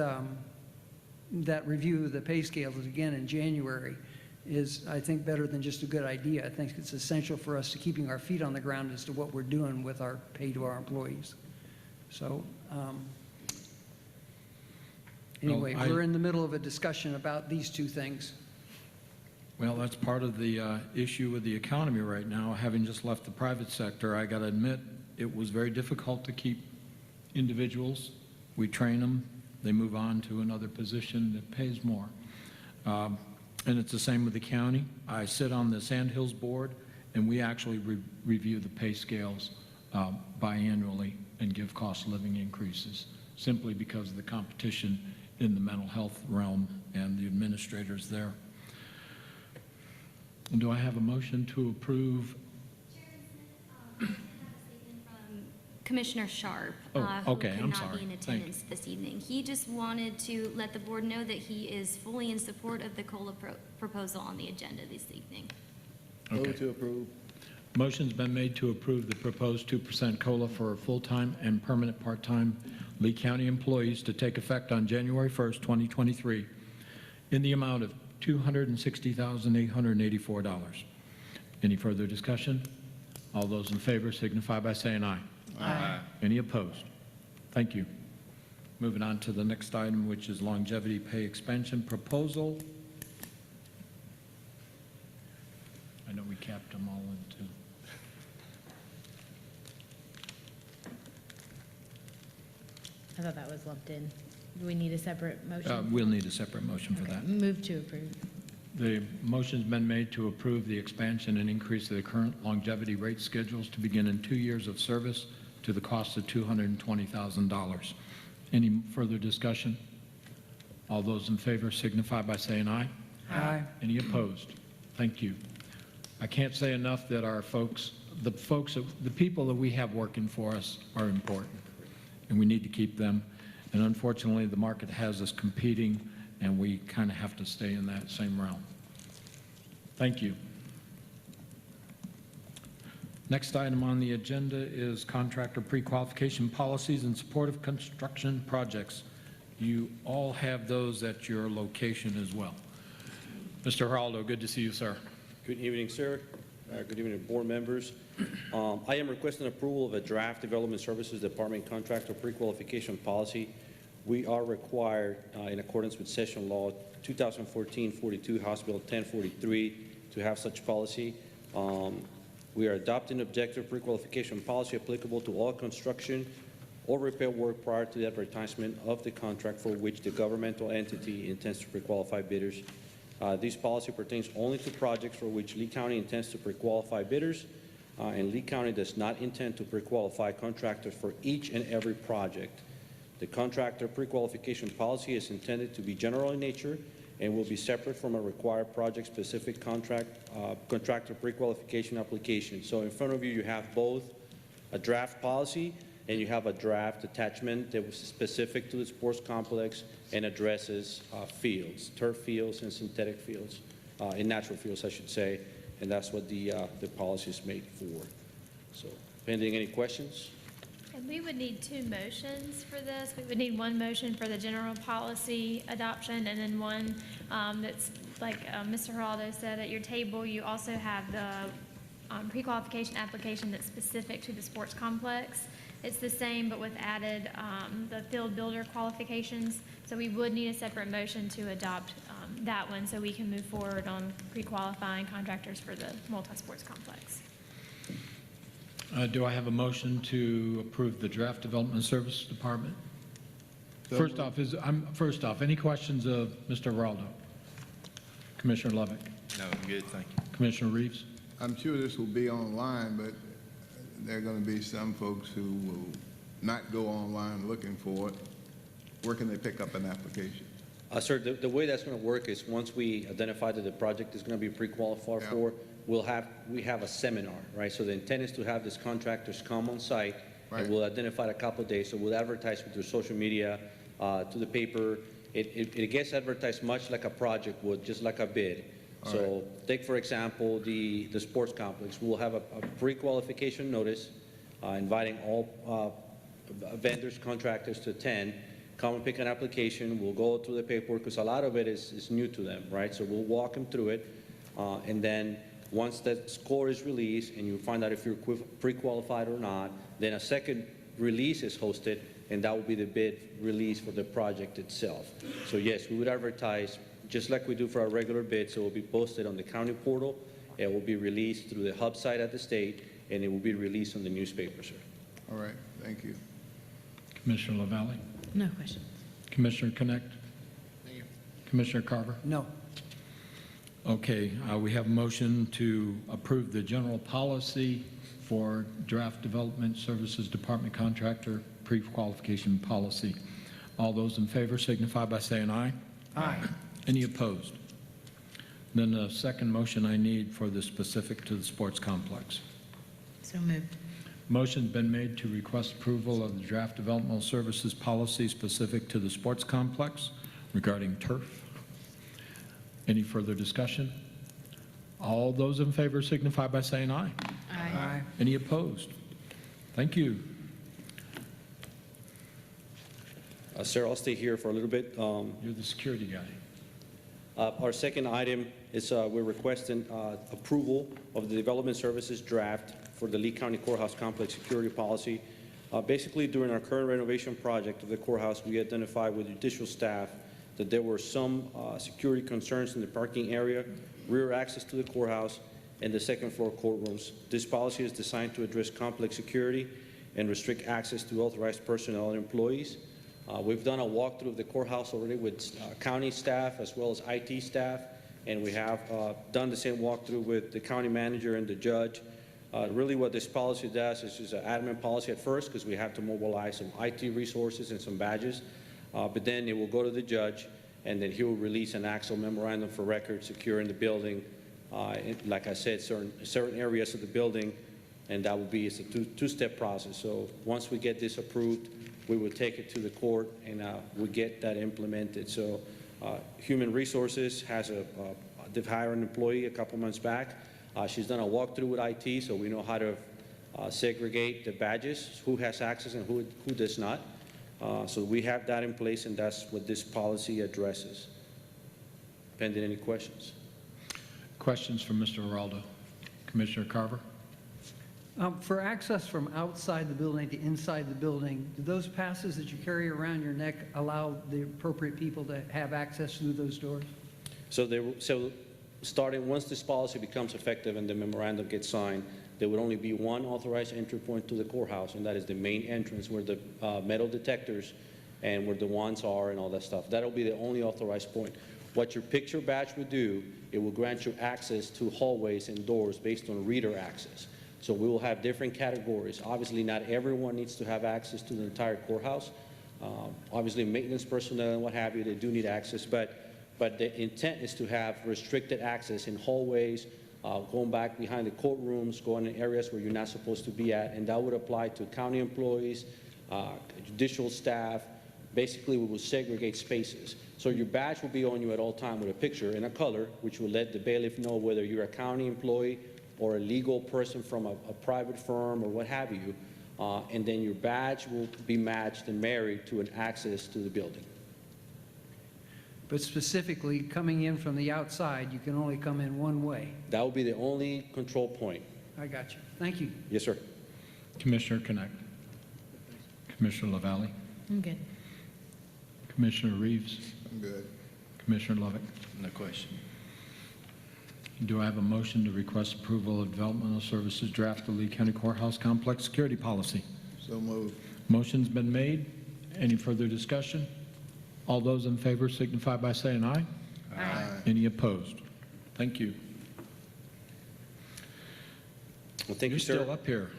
that review of the pay scales again in January is, I think, better than just a good idea. I think it's essential for us to keeping our feet on the ground as to what we're doing with our pay to our employees. So anyway, Well, we're in the middle of a discussion about these two things. Well, that's part of the issue with the economy right now. Having just left the private sector, I got to admit, it was very difficult to keep individuals. We train them, they move on to another position that pays more. And it's the same with the county. I sit on the Sand Hills Board, and we actually review the pay scales biannually and give cost of living increases, simply because of the competition in the mental health realm and the administrators there. And do I have a motion to approve? Commissioner Sharp, okay, who I'm could not sorry. be in Thank attendance this evening. He just wanted to let the board know that he is fully in support of the COLA proposal on the agenda this evening. Okay. Move to approve. Motion's been made to approve the proposed 2% COLA for full-time and permanent part-time Lee County employees to take effect on January 1st, 2023, in the amount of $260,884. Any further discussion? All those in favor signify by saying aye. Aye. Any opposed? Thank you. Moving on to the next item, which is longevity pay expansion proposal. I know we capped them all into. I thought that was lumped in. Do we need a separate motion? We'll need a separate motion for Okay, that. move to approve. The motion's been made to approve the expansion and increase of the current longevity rate schedules to begin in 2 years of service to the cost of $220,000. Any further discussion? All those in favor signify by saying aye. Aye. Any opposed? Thank you. I can't say enough that our folks, the people that we have working for us are important, and we need to keep them. And unfortunately, the market has us competing, and we kind of have to stay in that same realm. Thank you. Next item on the agenda is contractor pre-qualification policies in support of construction projects. You all have those at your location as well. Mr. Geraldo, good to see you, sir. Good evening, sir. Good evening, board members. I am requesting approval of a draft Development Services Department contractor pre-qualification policy. We are required, in accordance with Session Law 2014-42, House Bill 1043, to have such policy. We are adopting objective pre-qualification policy applicable to all construction or repair work prior to the advertisement of the contract for which the governmental entity intends to pre-qualify bidders. This policy pertains only to projects for which Lee County intends to pre-qualify bidders, and Lee County does not intend to pre-qualify contractors for each and every project. The contractor pre-qualification policy is intended to be general in nature and will be separate from a required project-specific contractor pre-qualification application. So in front of you, you have both a draft policy and you have a draft attachment that was specific to the sports complex and addresses fields, turf fields and synthetic fields, and natural fields, I should say, and that's what the policy is made for. So, pending any questions? And we would need two motions for this. We would need one motion for the general policy adoption, and then one that's, like Mr. Geraldo said, at your table, you also have the pre-qualification application that's specific to the sports complex. It's the same, but with added the field builder qualifications. So we would need a separate motion to adopt that one so we can move forward on pre-qualifying contractors for the multi-sports complex. Do I have a motion to approve the Draft Development Services Department? First off, any questions of Mr. Geraldo? Commissioner Lovick? No, I'm good, thank you. Commissioner Reeves? I'm sure this will be online, but there are going to be some folks who will not go online looking for it. Where can they pick up an application? Sir, the way that's going to work is once we identify that the project is going to be pre-qualified for, we have a seminar, right? So the intent is to have these contractors come on site, and we'll identify a couple of days. So we'll advertise with their social media, to the paper. It gets advertised much like a project would, just like a bid. So take, for example, the sports complex. We'll have a pre-qualification notice inviting all vendors, contractors to attend. Come and pick an application. We'll go through the paperwork because a lot of it is new to them, right? So we'll walk them through it. And then once that score is released and you find out if you're pre-qualified or not, then a second release is hosted, and that will be the bid release for the project itself. So yes, we would advertise just like we do for our regular bids. So it will be posted on the county portal. It will be released through the hub site at the state, and it will be released on the newspaper, sir. All right, thank you. Commissioner LaValle? No questions. Commissioner Connect? Thank you. Commissioner Carver? No. Okay, we have a motion to approve the general policy for Draft Development Services Department contractor pre-qualification policy. All those in favor signify by saying aye. Aye. Any opposed? Then the second motion I need for the specific to the sports complex. So moved. Motion's been made to request approval of the Draft Developmental Services policy specific to the sports complex regarding turf. Any further discussion? All those in favor signify by saying aye. Aye. Any opposed? Thank you. Sir, I'll stay here for a little bit. You're the security guy. Our second item is we're requesting approval of the Development Services draft for the Lee County Courthouse Complex Security Policy. Basically, during our current renovation project of the courthouse, we identified with judicial staff that there were some security concerns in the parking area, rear access to the courthouse, and the second floor courtrooms. This policy is designed to address complex security and restrict access to authorized personnel and employees. We've done a walkthrough of the courthouse already with county staff as well as IT staff, and we have done the same walkthrough with the county manager and the judge. Really what this policy does is just an admin policy at first because we have to mobilize some IT resources and some badges, but then it will go to the judge, and then he will release an actual memorandum for record securing the building, like I said, certain areas of the building, and that will be a two-step process. So once we get this approved, we will take it to the court and we get that implemented. So Human Resources has they've hired an employee a couple months back. She's done a walkthrough with IT, so we know how to segregate the badges, who has access and who does not. So we have that in place, and that's what this policy addresses. Pending any questions? Questions from Mr. Geraldo? Commissioner Carver? For access from outside the building to inside the building, do those passes that you carry around your neck allow the appropriate people to have access through those doors? So starting, once this policy becomes effective and the memorandum gets signed, there would only be one authorized entry point to the courthouse, and that is the main entrance where the metal detectors and where the wands are and all that stuff. That'll be the only authorized point. What your picture badge would do, it will grant you access to hallways and doors based on reader access. So we will have different categories. Obviously, not everyone needs to have access to the entire courthouse. Obviously, maintenance personnel and what have you, they do need access, but the intent is to have restricted access in hallways, going back behind the courtrooms, going in areas where you're not supposed to be at, and that would apply to county employees, judicial staff. Basically, we will segregate spaces. So your badge will be on you at all time with a picture and a color, which will let the bailiff know whether you're a county employee or a legal person from a private firm or what have you, and then your badge will be matched and married to an access to the building. But specifically, coming in from the outside, you can only come in one way. That will be the only control point. I got you. Thank you. Yes, sir. Commissioner Connect? Commissioner LaValle? I'm good. Commissioner Reeves? I'm good. Commissioner Lovick? No question. Do I have a motion to request approval of Developmental Services draft of Lee County Courthouse Complex Security Policy? So moved. Motion's been made. Any further discussion? All those in favor signify by saying aye. Aye. Any opposed? Thank you. Well, thank You're you, sir. still up here.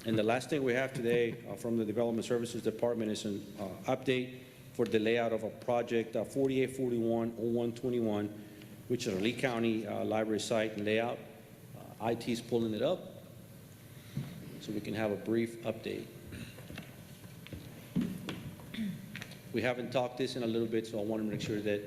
And the last thing we have today from the Development Services Department is an update for the layout of a project 4841-0121, which is a Lee County library site and layout. IT is pulling it up so we can have a brief update. We haven't talked this in a little bit, so I want to make sure that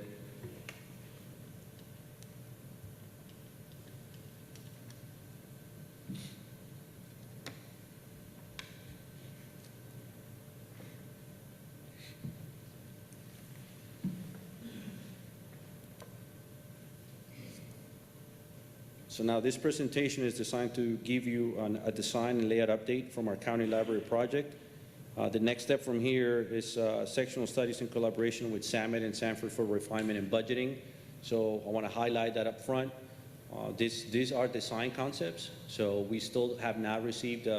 So now this presentation is designed to give you a design and layout update from our county library project. The next step from here is sectional studies in collaboration with Samet and Sanford for refinement and budgeting. So I want to highlight that up front. These are design concepts, so we still have not received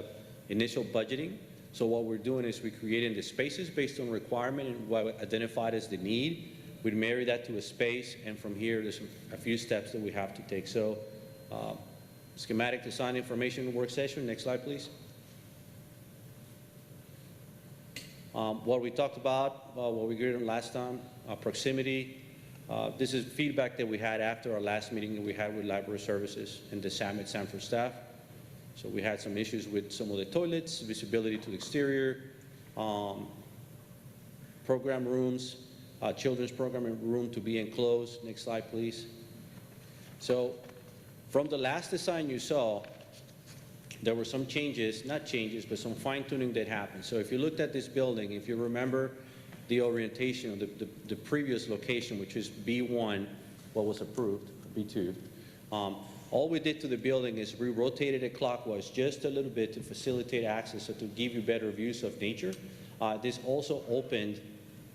initial budgeting. So what we're doing is we're creating the spaces based on requirement and what identified as the need. We'd marry that to a space, and from here there's a few steps that we have to take. So schematic design information work session. Next slide, please. What we talked about, what we agreed on last time, proximity. This is feedback that we had after our last meeting that we had with Library Services and the Samet Sanford staff. So we had some issues with some of the toilets, visibility to the exterior, program rooms, children's program room to be enclosed. Next slide, please. So From the last design you saw, there were some changes, not changes, but some fine tuning that happened. So if you looked at this building, if you remember the orientation of the previous location, which is B1, what was approved, B2, all we did to the building is we rotated it clockwise just a little bit to facilitate access, so to give you better views of nature. This also opened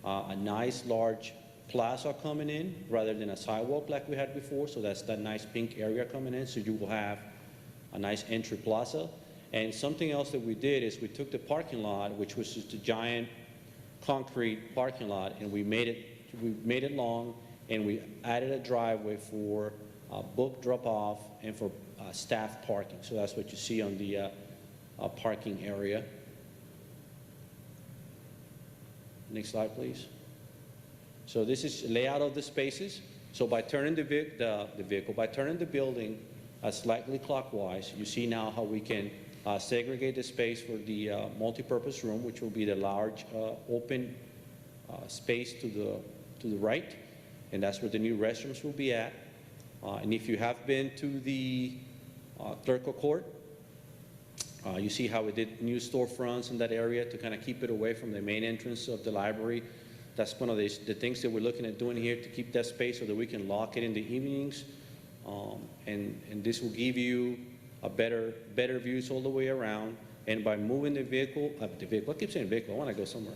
a nice large plaza coming in rather than a sidewalk like we had before. So that's that nice pink area coming in. So you will have a nice entry plaza. And something else that we did is we took the parking lot, which was just a giant concrete parking lot, and we made it long, and we added a driveway for book drop-off and for staff parking. So that's what you see on the parking area. Next slide, please. So this is layout of the spaces. So by turning by turning the building slightly clockwise, you see now how we can segregate the space for the multipurpose room, which will be the large open space to the right, and that's where the new restrooms will be at. And if you have been to the clerical court, you see how we did new storefronts in that area to kind of keep it away from the main entrance of the library. That's one of the things that we're looking at doing here, to keep that space so that we can lock it in the evenings. And this will give you a better views all the way around. And by moving the vehicle, I keep saying vehicle, I want to go somewhere.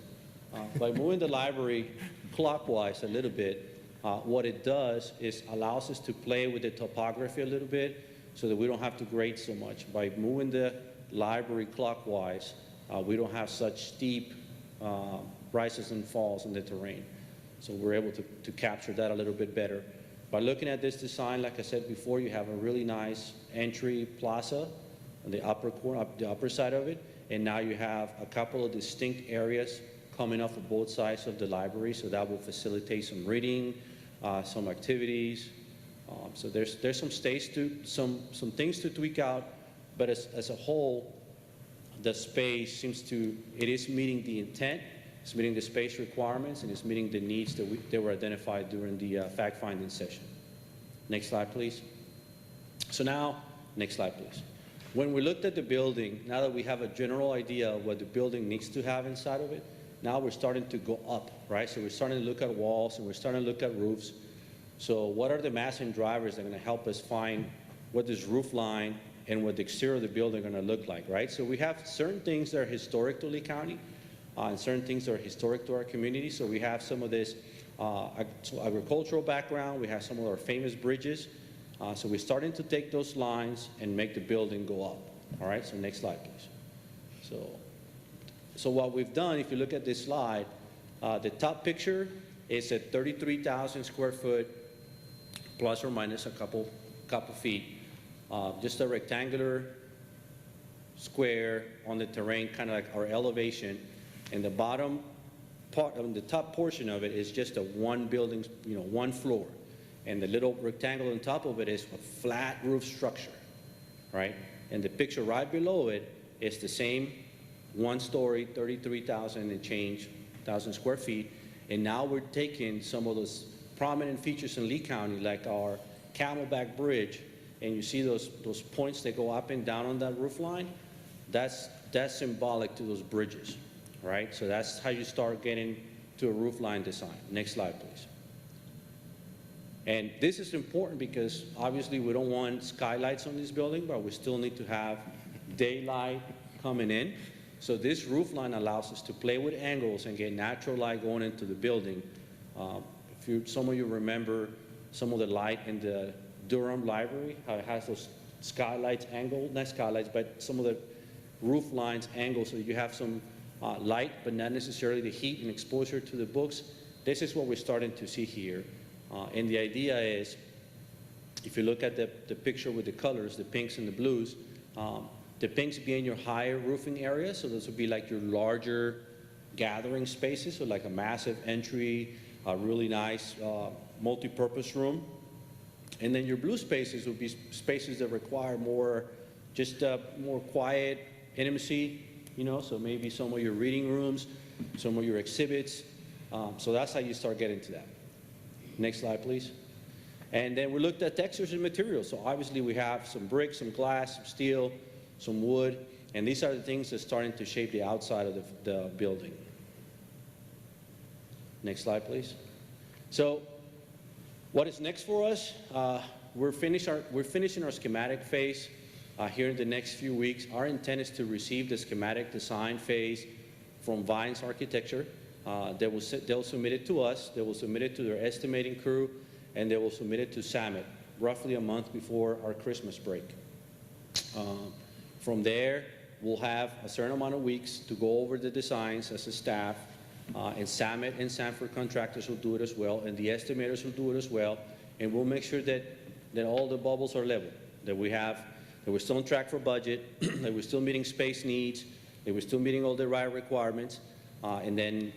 By moving the library clockwise a little bit, what it does is allows us to play with the topography a little bit so that we don't have to grade so much. By moving the library clockwise, we don't have such steep rises and falls in the terrain. So we're able to capture that a little bit better. By looking at this design, like I said before, you have a really nice entry plaza on the upper corner, the upper side of it, and now you have a couple of distinct areas coming off of both sides of the library, so that will facilitate some reading, some activities. So there's some some things to tweak out, but as a whole, the space it is meeting the intent. It's meeting the space requirements, and it's meeting the needs that were identified during the fact-finding session. Next slide, please. So now, next slide, please. When we looked at the building, now that we have a general idea of what the building needs to have inside of it, now we're starting to go up, right? So we're starting to look at walls, and we're starting to look at roofs. So what are the massing drivers that are going to help us find what this roof line and what the exterior of the building are going to look like, right? So we have certain things that are historic to Lee County, and certain things that are historic to our community. So we have some of this agricultural background. We have some of our famous bridges. So we're starting to take those lines and make the building go up. All right, so next slide, please. So what we've done, if you look at this slide, the top picture is at 33,000 square foot, plus or minus a couple feet. Just a rectangular square on the terrain, kind of like our elevation. And the bottom part, the top portion of it is just a one building, one floor. And the little rectangle on top of it is a flat roof structure, right? And the picture right below it is the same one story, 33,000 and change thousand square feet. And now we're taking some of those prominent features in Lee County, like our Camelback Bridge, and you see those points that go up and down on that roof line. That's symbolic to those bridges. Right? So that's how you start getting to a roof line design. Next slide, please. And this is important because obviously we don't want skylights on this building, but we still need to have daylight coming in. So this roof line allows us to play with angles and get natural light going into the building. Some of you remember some of the light in the Durham Library, how it has those skylights angled, not skylights, but some of the roof lines angled so you have some light, but not necessarily the heat and exposure to the books. This is what we're starting to see here. And the idea is, if you look at the picture with the colors, the pinks and the blues, the pinks being your higher roofing area, so those would be like your larger gathering spaces, so like a massive entry, a really nice multi-purpose room. And then your blue spaces would be spaces that require more quiet intimacy, so maybe some of your reading rooms, some of your exhibits. So that's how you start getting to that. Next slide, please. And then we looked at textures and materials. So obviously we have some bricks, some glass, some steel, some wood, and these are the things that's starting to shape the outside of the building. Next slide, please. So what is next for us? We're finishing our schematic phase here in the next few weeks. Our intent is to receive the schematic design phase from Vines Architecture. They'll submit it to us, they will submit it to their estimating crew, and they will submit it to Summit roughly a month before our Christmas break. From there, we'll have a certain amount of weeks to go over the designs as a staff, and Summit and Sanford contractors will do it as well, and the estimators will do it as well, and we'll make sure that all the bubbles are level, that we're still on track for budget, that we're still meeting space needs, that we're still meeting all the right requirements, and then,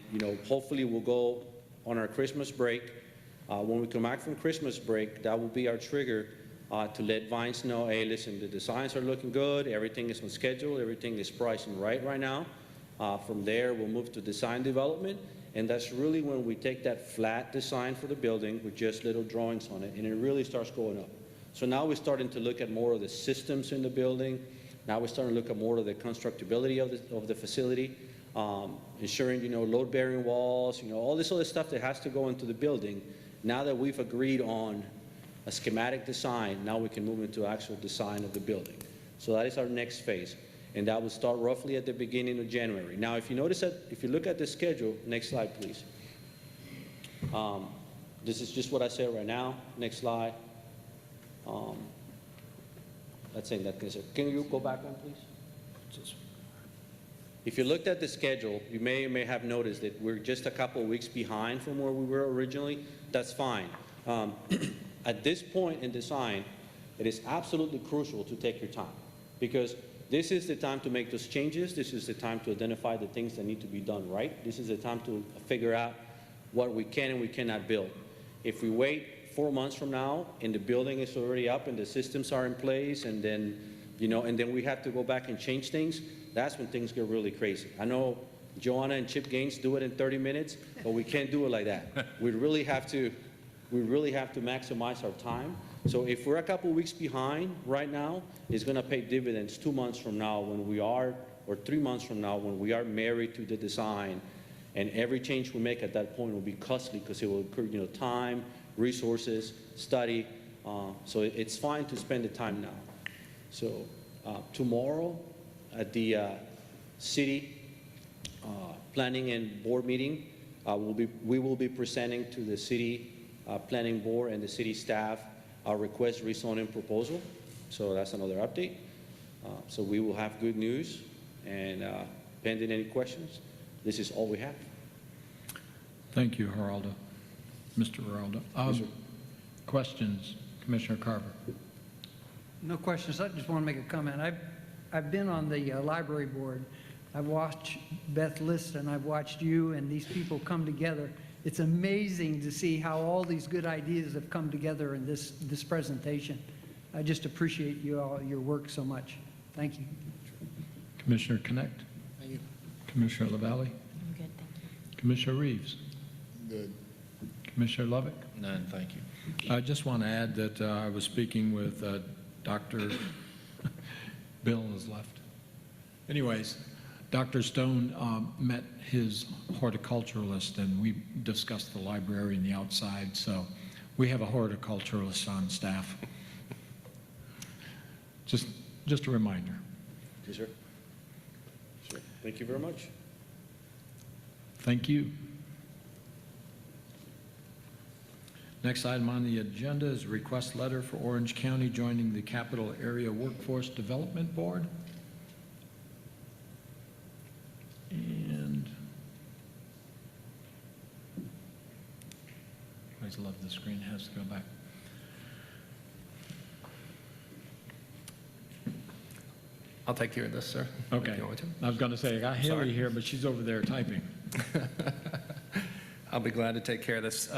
hopefully we'll go on our Christmas break. When we come back from Christmas break, that will be our trigger to let Vines know, hey, listen, the designs are looking good, everything is on schedule, everything is pricing right now. From there, we'll move to design development, and that's really when we take that flat design for the building with just little drawings on it, and it really starts going up. So now we're starting to look at more of the systems in the building. Now we're starting to look at more of the constructability of the facility, ensuring, load-bearing walls, all this other stuff that has to go into the building. Now that we've agreed on a schematic design, now we can move into actual design of the building. So that is our next phase, and that will start roughly at the beginning of January. Now, if you look at the schedule, next slide, please. This is just what I said right now. Next slide. That's saying that. Can you go back one, please? If you looked at the schedule, you may or may have noticed that we're just a couple of weeks behind from where we were originally. That's fine. At this point in design, it is absolutely crucial to take your time, because this is the time to make those changes. This is the time to identify the things that need to be done right. This is the time to figure out what we can and we cannot build. If we wait 4 months from now and the building is already up and the systems are in place, and then, and then we have to go back and change things, that's when things get really crazy. I know Joanna and Chip Gaines do it in 30 minutes, but we can't do it like that. We really have to maximize our time. So if we're a couple weeks behind right now, it's going to pay dividends 2 months from now when we are, or 3 months from now when we are married to the design, and every change we make at that point will be costly because it will incur, time, resources, study. So it's fine to spend the time now. So tomorrow at the city planning and board meeting, we will be presenting to the city planning board and the city staff our request rezoning proposal. So that's another update. So we will have good news, and pending any questions, this is all we have. Thank you, Geraldo. Mr. Geraldo. Yes, sir. Questions, Commissioner Carver? No questions. I just want to make a comment. I've been on the library board. I've watched Beth List, and I've watched you and these people come together. It's amazing to see how all these good ideas have come together in this presentation. I just appreciate your work so much. Thank you. Commissioner Connect? Thank you. Commissioner LaValle? I'm good, thank you. Commissioner Reeves? Good. Commissioner Lovick? None, thank you. I just want to add that I was speaking with Dr. Bill is left. Anyways, Dr. Stone met his horticulturalist, and we discussed the library and the outside, so we have a horticulturalist on staff. Just a reminder. Yes, sir. Sure. Thank you very much. Thank you. Next item on the agenda is a request letter for Orange County joining the Capital Area Workforce Development Board. And I always love the screen has to go back. I'll take care of this, sir. Okay. If you want me to. I was going to say, I got Haley Sorry. here, but she's over there typing. I'll be glad to take care of this.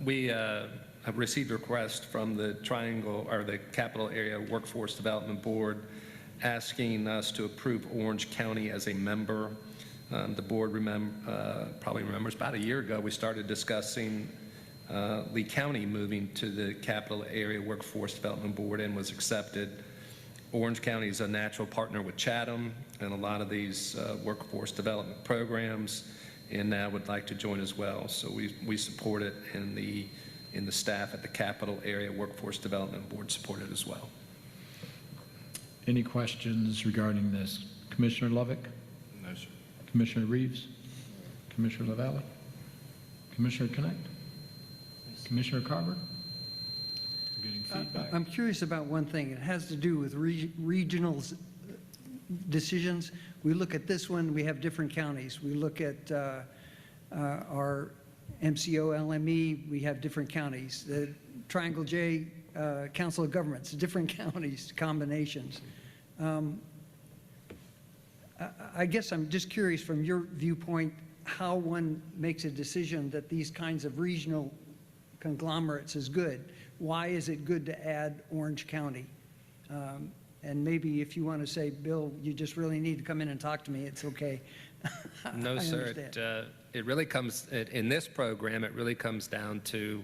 We have received a request from the the Capital Area Workforce Development Board asking us to approve Orange County as a member. The board probably remembers about a year ago we started discussing Lee County moving to the Capital Area Workforce Development Board and was accepted. Orange County is a natural partner with Chatham and a lot of these workforce development programs, and now would like to join as well. So we support it, and the staff at the Capital Area Workforce Development Board support it as well. Any questions regarding this? Commissioner Lovick? No, sir. Commissioner Reeves? Commissioner LaValle? Commissioner Connect? Commissioner Carver? Getting feedback. I'm curious about one thing. It has to do with regional decisions. We look at this one, we have different counties. We look at our MCO, LME, we have different counties. The Triangle J Council of Governments, different counties, combinations. I guess I'm just curious from your viewpoint how one makes a decision that these kinds of regional conglomerates is good. Why is it good to add Orange County? And maybe if you want to say, Bill, you just really need to come in and talk to me, it's okay. No, I sir. understand. It really comes, in this program, it really comes down to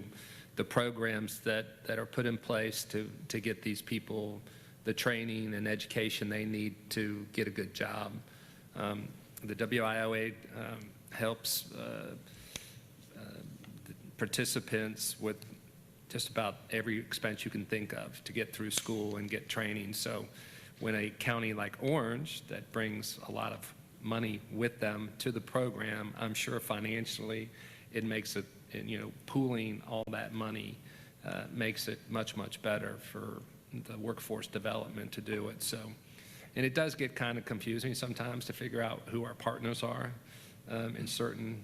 the programs that are put in place to get these people the training and education they need to get a good job. The WIOA helps participants with just about every expense you can think of to get through school and get training. So when a county like Orange that brings a lot of money with them to the program, I'm sure financially it makes it, pooling all that money makes it much, much better for the workforce development to do it. So, and it does get kind of confusing sometimes to figure out who our partners are in certain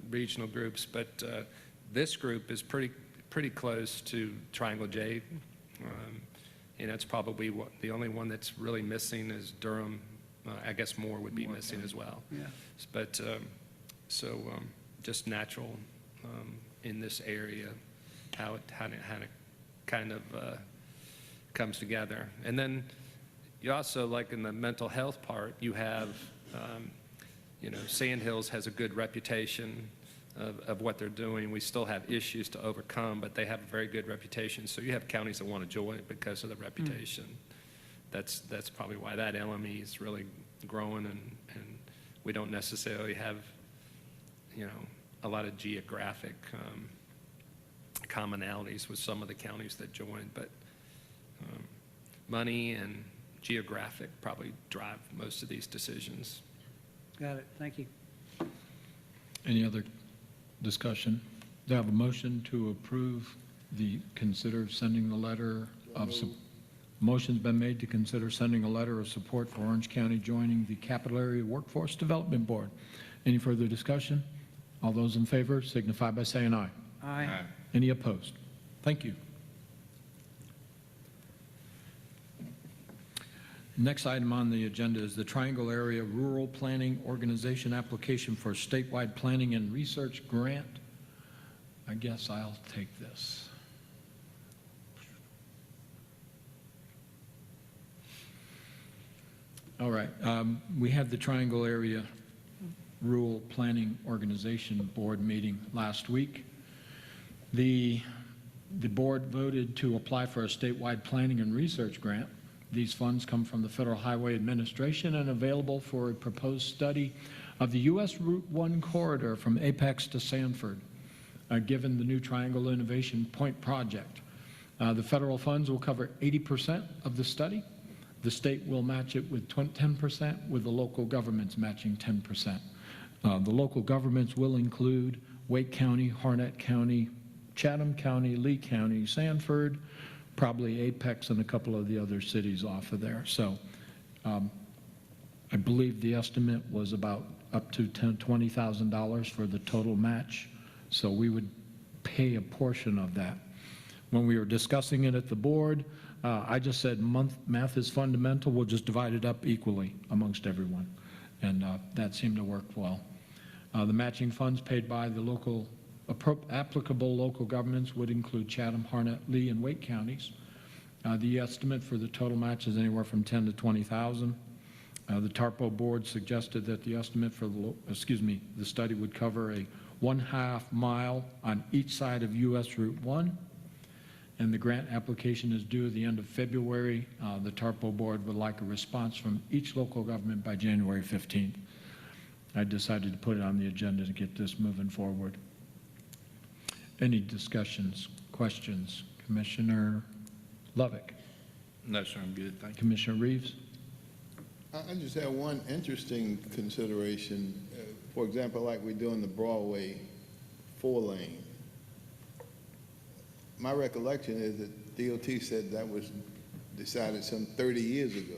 regional groups, but this group is pretty close to Triangle J, and that's probably the only one that's really missing is Durham. I guess Moore would be missing as well. Yeah. But just natural in this area, how it kind of comes together. And then you also, like in the mental health part, you have, Sand Hills has a good reputation of what they're doing. We still have issues to overcome, but they have a very good reputation. So you have counties that want to join it because of the reputation. That's probably why that LME is really growing, and we don't necessarily have, a lot of geographic commonalities with some of the counties that joined, but money and geographic probably drive most of these decisions. Got it. Thank you. Any other discussion? Do I have a motion to approve consider sending the letter of support? Motion's been made to consider sending a letter of support for Orange County joining the Capital Area Workforce Development Board. Any further discussion? All those in favor signify by saying aye. Aye. Any opposed? Thank you. Next item on the agenda is the Triangle Area Rural Planning Organization application for a statewide planning and research grant. I guess I'll take this. All right. We had the Triangle Area Rural Planning Organization Board meeting last week. The board voted to apply for a statewide planning and research grant. These funds come from the Federal Highway Administration and available for a proposed study of the U.S. Route 1 corridor from Apex to Sanford, given the new Triangle Innovation Point project. The federal funds will cover 80% of the study. The state will match it with 10%, with the local governments matching 10%. The local governments will include Wake County, Harnett County, Chatham County, Lee County, Sanford, probably Apex, and a couple of the other cities off of there. So I believe the estimate was about up to $20,000 for the total match. So we would pay a portion of that. When we were discussing it at the board, I just said math is fundamental. We'll just divide it up equally amongst everyone. And that seemed to work well. The matching funds paid by the applicable local governments would include Chatham, Harnett, Lee, and Wake counties. The estimate for the total match is anywhere from $10,000 to $20,000. The TARPO board suggested that the estimate for the study would cover a 1/2 mile on each side of US Route 1. And the grant application is due at the end of February. The TARPO board would like a response from each local government by January 15th. I decided to put it on the agenda to get this moving forward. Any discussions, questions? Commissioner Lovick? No, sir, I'm good, thank you. Commissioner Reeves? I just have one interesting consideration. For example, like we're doing the Broadway 4-lane. My recollection is that DOT said that was decided some 30 years ago.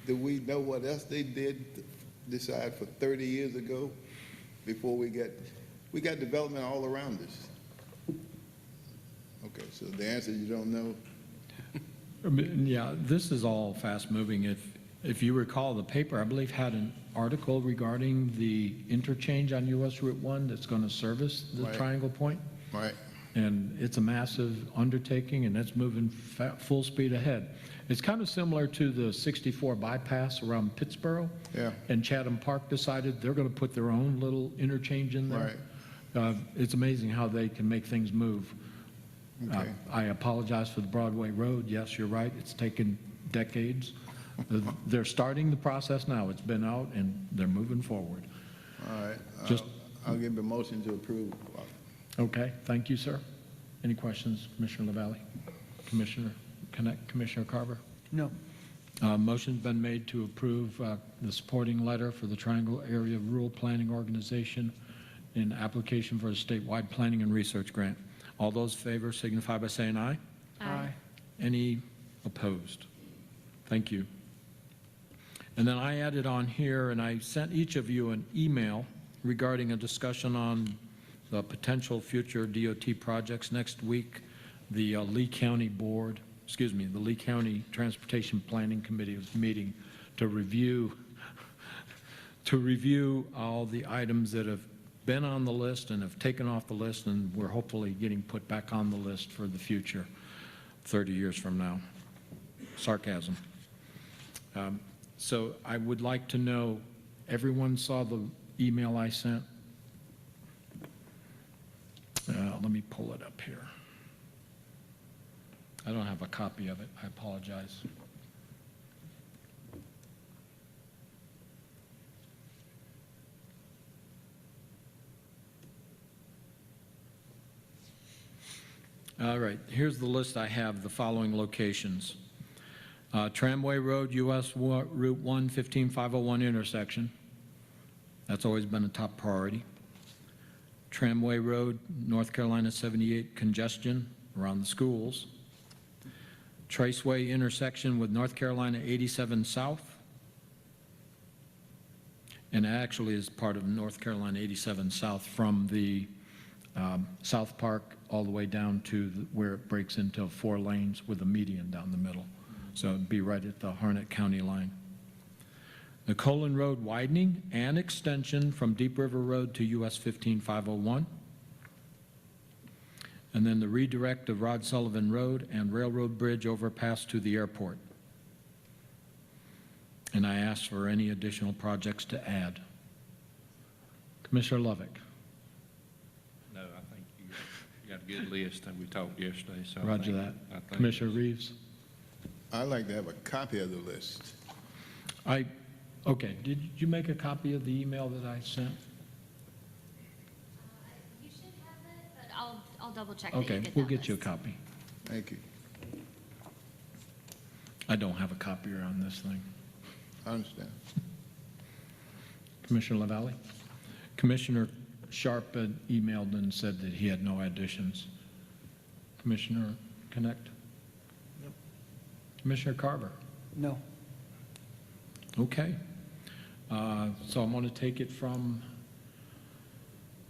Do we know what else they did decide for 30 years ago before we got development all around us? Okay, so the answer, you don't know? Yeah, this is all fast-moving. If you recall, the paper, I believe, had an article regarding the interchange on US Route 1 that's going to service the Right. Triangle Point. Right. And it's a massive undertaking, and it's moving full speed ahead. It's kind of similar to the 64 bypass around Pittsburgh. Yeah. And Chatham Park decided they're going to put their own little interchange in there. Right. It's amazing how they can make things move. Okay. I apologize for the Broadway Road. Yes, you're right. It's taken decades. They're starting the process now. It's been out, and they're moving forward. All right. Just- I'll give a motion to approve. Okay, thank you, sir. Any questions, Commissioner LaValle? Commissioner Connect, Commissioner Carver? No. Motion's been made to approve the supporting letter for the Triangle Area Rural Planning Organization in application for a statewide planning and research grant. All those in favor signify by saying aye. Aye. Any opposed? Thank you. And then I added on here, and I sent each of you an email regarding a discussion on the potential future DOT projects. Next week, the Lee County the Lee County Transportation Planning Committee is meeting to review all the items that have been on the list and have taken off the list, and we're hopefully getting put back on the list for the future, 30 years from now. Sarcasm. So I would like to know, everyone saw the email I sent? Let me pull it up here. I don't have a copy of it. I apologize. All right, here's the list I have, the following locations. Tramway Road, US Route 1, 15501 intersection. That's always been a top priority. Tramway Road, North Carolina 78 congestion around the schools. Traceway intersection with North Carolina 87 South. And actually is part of North Carolina 87 South from the South Park all the way down to where it breaks into 4 lanes with a median down the middle. So it'd be right at the Harnett County line. The Colon Road widening and extension from Deep River Road to US 15501. And then the redirect of Rod Sullivan Road and Railroad Bridge overpass to the airport. And I asked for any additional projects to add. Commissioner Lovick. No, I think you got a good list, and we talked yesterday, so. Roger that. Commissioner Reeves. I'd like to have a copy of the list. Okay, did you make a copy of the email that I sent? You should have it, but I'll double check that you Okay, get we'll that get you a list. copy. Thank you. I don't have a copier on this thing. I understand. Commissioner LaValle? Commissioner Sharp had emailed and said that he had no additions. Commissioner Connect? Nope. Commissioner Carver? No. Okay. So I'm going to take it from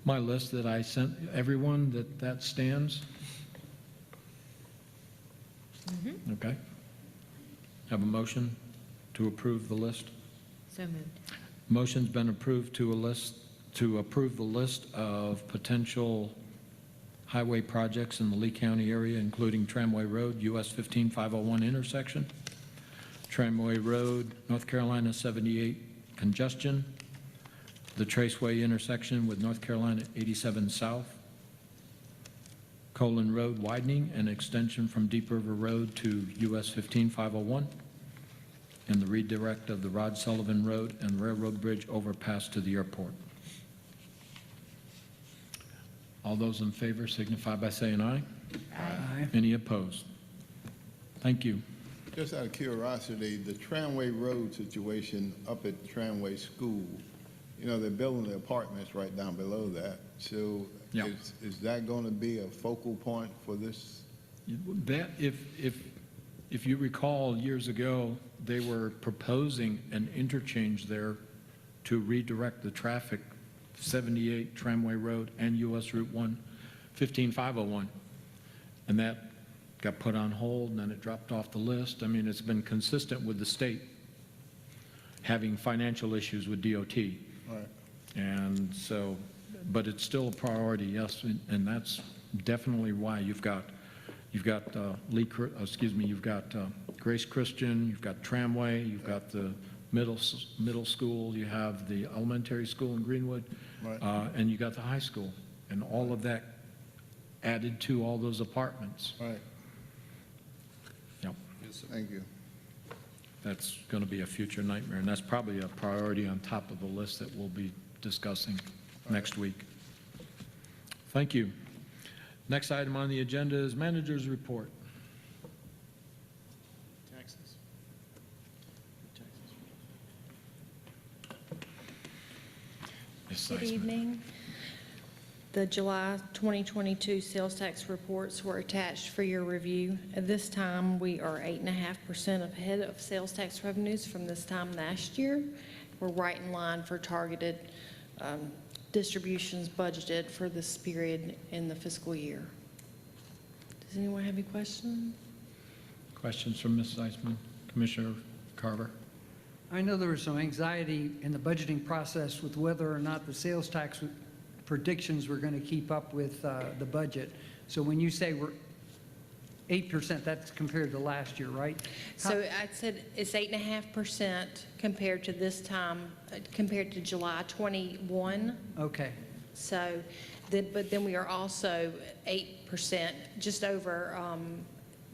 my list that I sent everyone, that stands? Okay. Have a motion to approve the list? So moved. Motion's been approved to approve the list of potential highway projects in the Lee County area, including Tramway Road, US 15501 intersection, Tramway Road, North Carolina 78 congestion, the Traceway intersection with North Carolina 87 South, Colon Road widening and extension from Deep River Road to US 15501, and the redirect of the Rod Sullivan Road and Railroad Bridge overpass to the airport. All those in favor signify by saying aye. Aye. Any opposed? Thank you. Just out of curiosity, the Tramway Road situation up at Tramway School, you know, they're building the apartments right down below that. So Yeah. is that going to be a focal point for this? That, if you recall, years ago, they were proposing an interchange there to redirect the traffic, 78 Tramway Road and US Route 1, 15501. And that got put on hold, and then it dropped off the list. I mean, it's been consistent with the state having financial issues with DOT. Right. And so, but it's still a priority, yes, and that's definitely why you've got Grace Christian, you've got Tramway, you've got the middle school, you have the elementary school in Greenwood, Right. and you got the high school, and all of that added to all those apartments. Right. Yep, Thank you. that's going to be a future nightmare, and that's probably a priority on top of the list that we'll be discussing next week. Thank you. Next item on the agenda is manager's report. Taxes. Ms. Good Seisman. evening. The July 2022 sales tax reports were attached for your review. At this time, we are 8.5% ahead of sales tax revenues from this time last year. We're right in line for targeted distributions budgeted for this period in the fiscal year. Does anyone have any questions? Questions from Ms. Seisman? Commissioner Carver? I know there was some anxiety in the budgeting process with whether or not the sales tax predictions were going to keep up with the budget. So when you say we're 8%, that's compared to last year, right? So I said it's 8.5% compared to this time, compared to July 21. Okay, So, but then we are also 8%, just over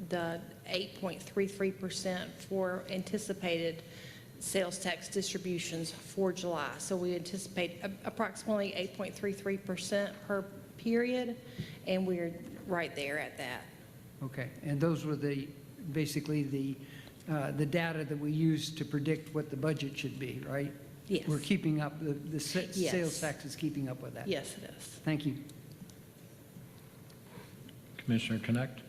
the 8.33% for anticipated sales tax distributions for July. So we anticipate approximately 8.33% per period, and we're right there at that. okay. And those were basically the data that we used to predict what the budget should be, right? Yes. We're keeping up, the Yes. sales tax is keeping up with that? Yes, it is. Thank you. Commissioner Connect?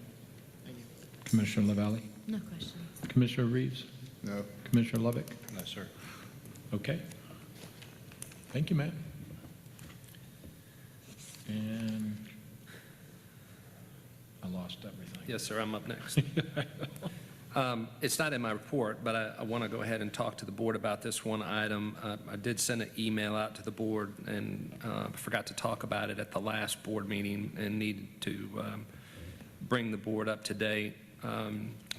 Commissioner LaValle? No questions. Commissioner Reeves? No. Commissioner Lovick? No, sir. Okay. Thank you, Matt. And I lost everything. Yes, sir, I'm up next. It's not in my report, but I want to go ahead and talk to the board about this one item. I did send an email out to the board and forgot to talk about it at the last board meeting and need to bring the board up to date.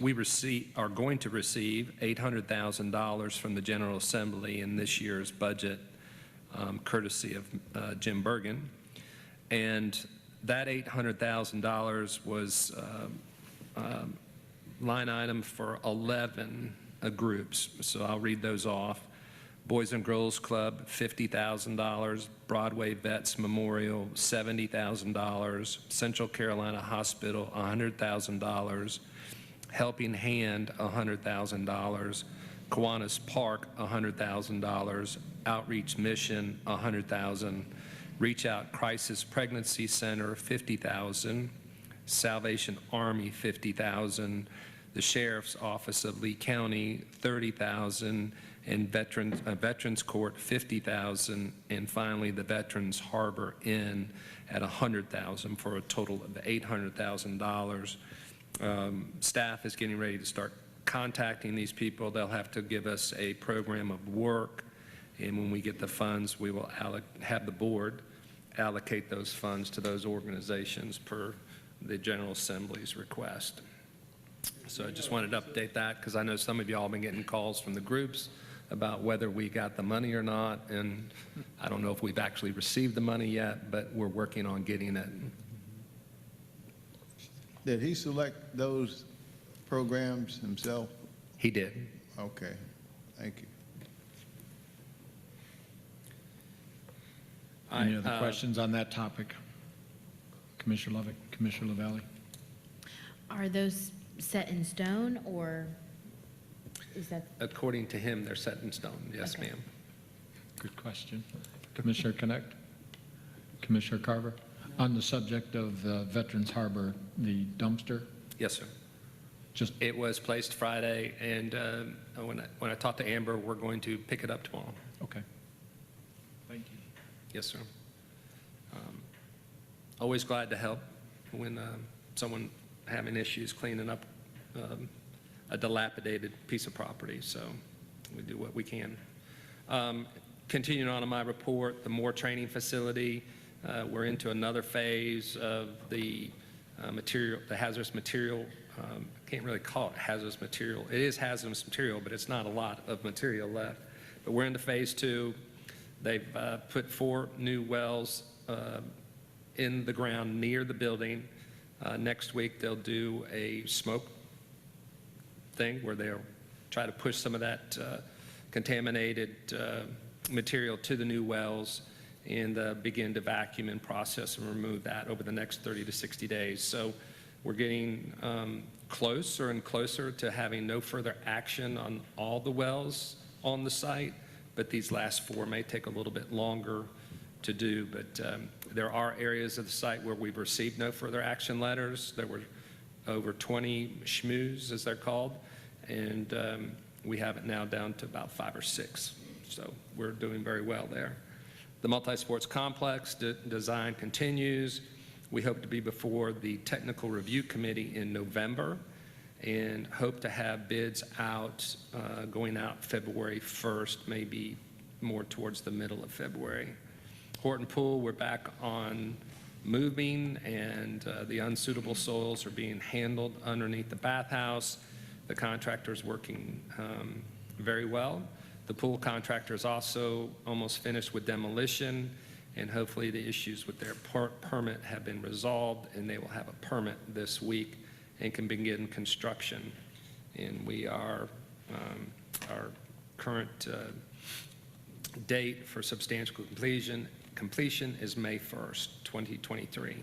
We are going to receive $800,000 from the General Assembly in this year's budget, courtesy of Jim Bergen. And that $800,000 was line item for 11 groups. So I'll read those off. Boys and Girls Club, $50,000. Broadway Vets Memorial, $70,000. Central Carolina Hospital, $100,000. Helping Hand, $100,000. Kiwanis Park, $100,000. Outreach Mission, $100,000. Reach Out Crisis Pregnancy Center, $50,000. Salvation Army, $50,000. The Sheriff's Office of Lee County, $30,000. And Veterans Court, $50,000. And finally, the Veterans Harbor Inn at $100,000 for a total of $800,000. Staff is getting ready to start contacting these people. They'll have to give us a program of work, and when we get the funds, we will have the board allocate those funds to those organizations per the General Assembly's request. So I just wanted to update that because I know some of you all have been getting calls from the groups about whether we got the money or not, and I don't know if we've actually received the money yet, but we're working on getting it. Did he select those programs himself? He did. Okay, thank you. Any other questions on that topic? Commissioner Lovick, Commissioner LaValle? Are those set in stone, or is that, According to him, they're set in stone. Yes, Okay. ma'am. Good question. Commissioner Connect? Commissioner Carver? On the subject of Veterans Harbor, the dumpster, Yes, sir. just, It was placed Friday, and when I talked to Amber, we're going to pick it up tomorrow. okay. Thank you. Yes, sir. Always glad to help when someone having issues cleaning up a dilapidated piece of property, so we do what we can. Continuing on in my report, the Moore Training Facility, we're into another phase of the material, the hazardous material. Can't really call it hazardous material. It is hazardous material, but it's not a lot of material left. But we're into phase 2. They've put 4 new wells in the ground near the building. Next week, they'll do a smoke thing where they'll try to push some of that contaminated material to the new wells and begin to vacuum and process and remove that over the next 30 to 60 days. So we're getting closer and closer to having no further action on all the wells on the site, but these last 4 may take a little bit longer to do. But there are areas of the site where we've received no further action letters. There were over 20 SHMUs, as they're called, and we have it now down to about 5 or 6. So we're doing very well there. The multi-sports complex design continues. We hope to be before the technical review committee in November and hope to have bids out, going out February 1st, maybe more towards the middle of February. Horton Pool, we're back on moving, and the unsuitable soils are being handled underneath the bathhouse. The contractor's working very well. The pool contractor is also almost finished with demolition, and hopefully the issues with their permit have been resolved, and they will have a permit this week and can begin construction. And we are, our current date for substantial completion is May 1st, 2023.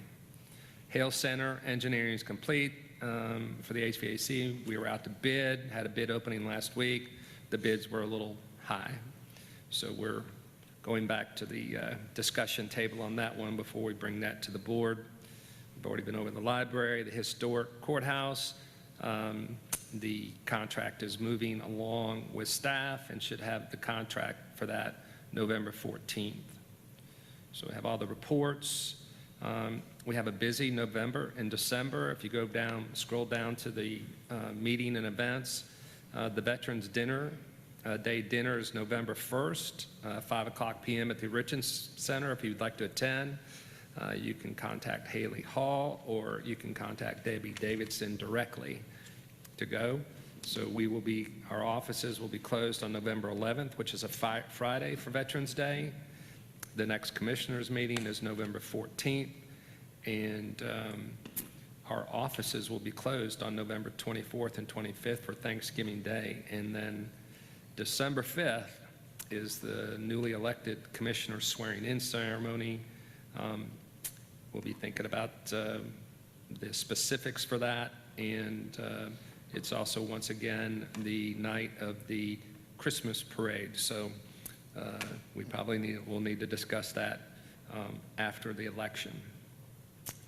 Hale Center engineering is complete for the HVAC. We were out to bid, had a bid opening last week. The bids were a little high. So we're going back to the discussion table on that one before we bring that to the board. We've already been over the library, the historic courthouse. The contract is moving along with staff and should have the contract for that November 14th. So we have all the reports. We have a busy November and December. If you go down, scroll down to the meeting and events, the Veterans Dinner, Day dinner is November 1st, 5 o'clock p.m. at the Richens Center. If you'd like to attend, you can contact Haley Hall or you can contact Debbie Davidson directly to go. So we will be, our offices will be closed on November 11th, which is a Friday for Veterans Day. The next commissioners meeting is November 14th, and our offices will be closed on November 24th and 25th for Thanksgiving Day. And then December 5th is the newly elected commissioner swearing-in ceremony. We'll be thinking about the specifics for that, and it's also, once again, the night of the Christmas parade. So we probably will need to discuss that after the election.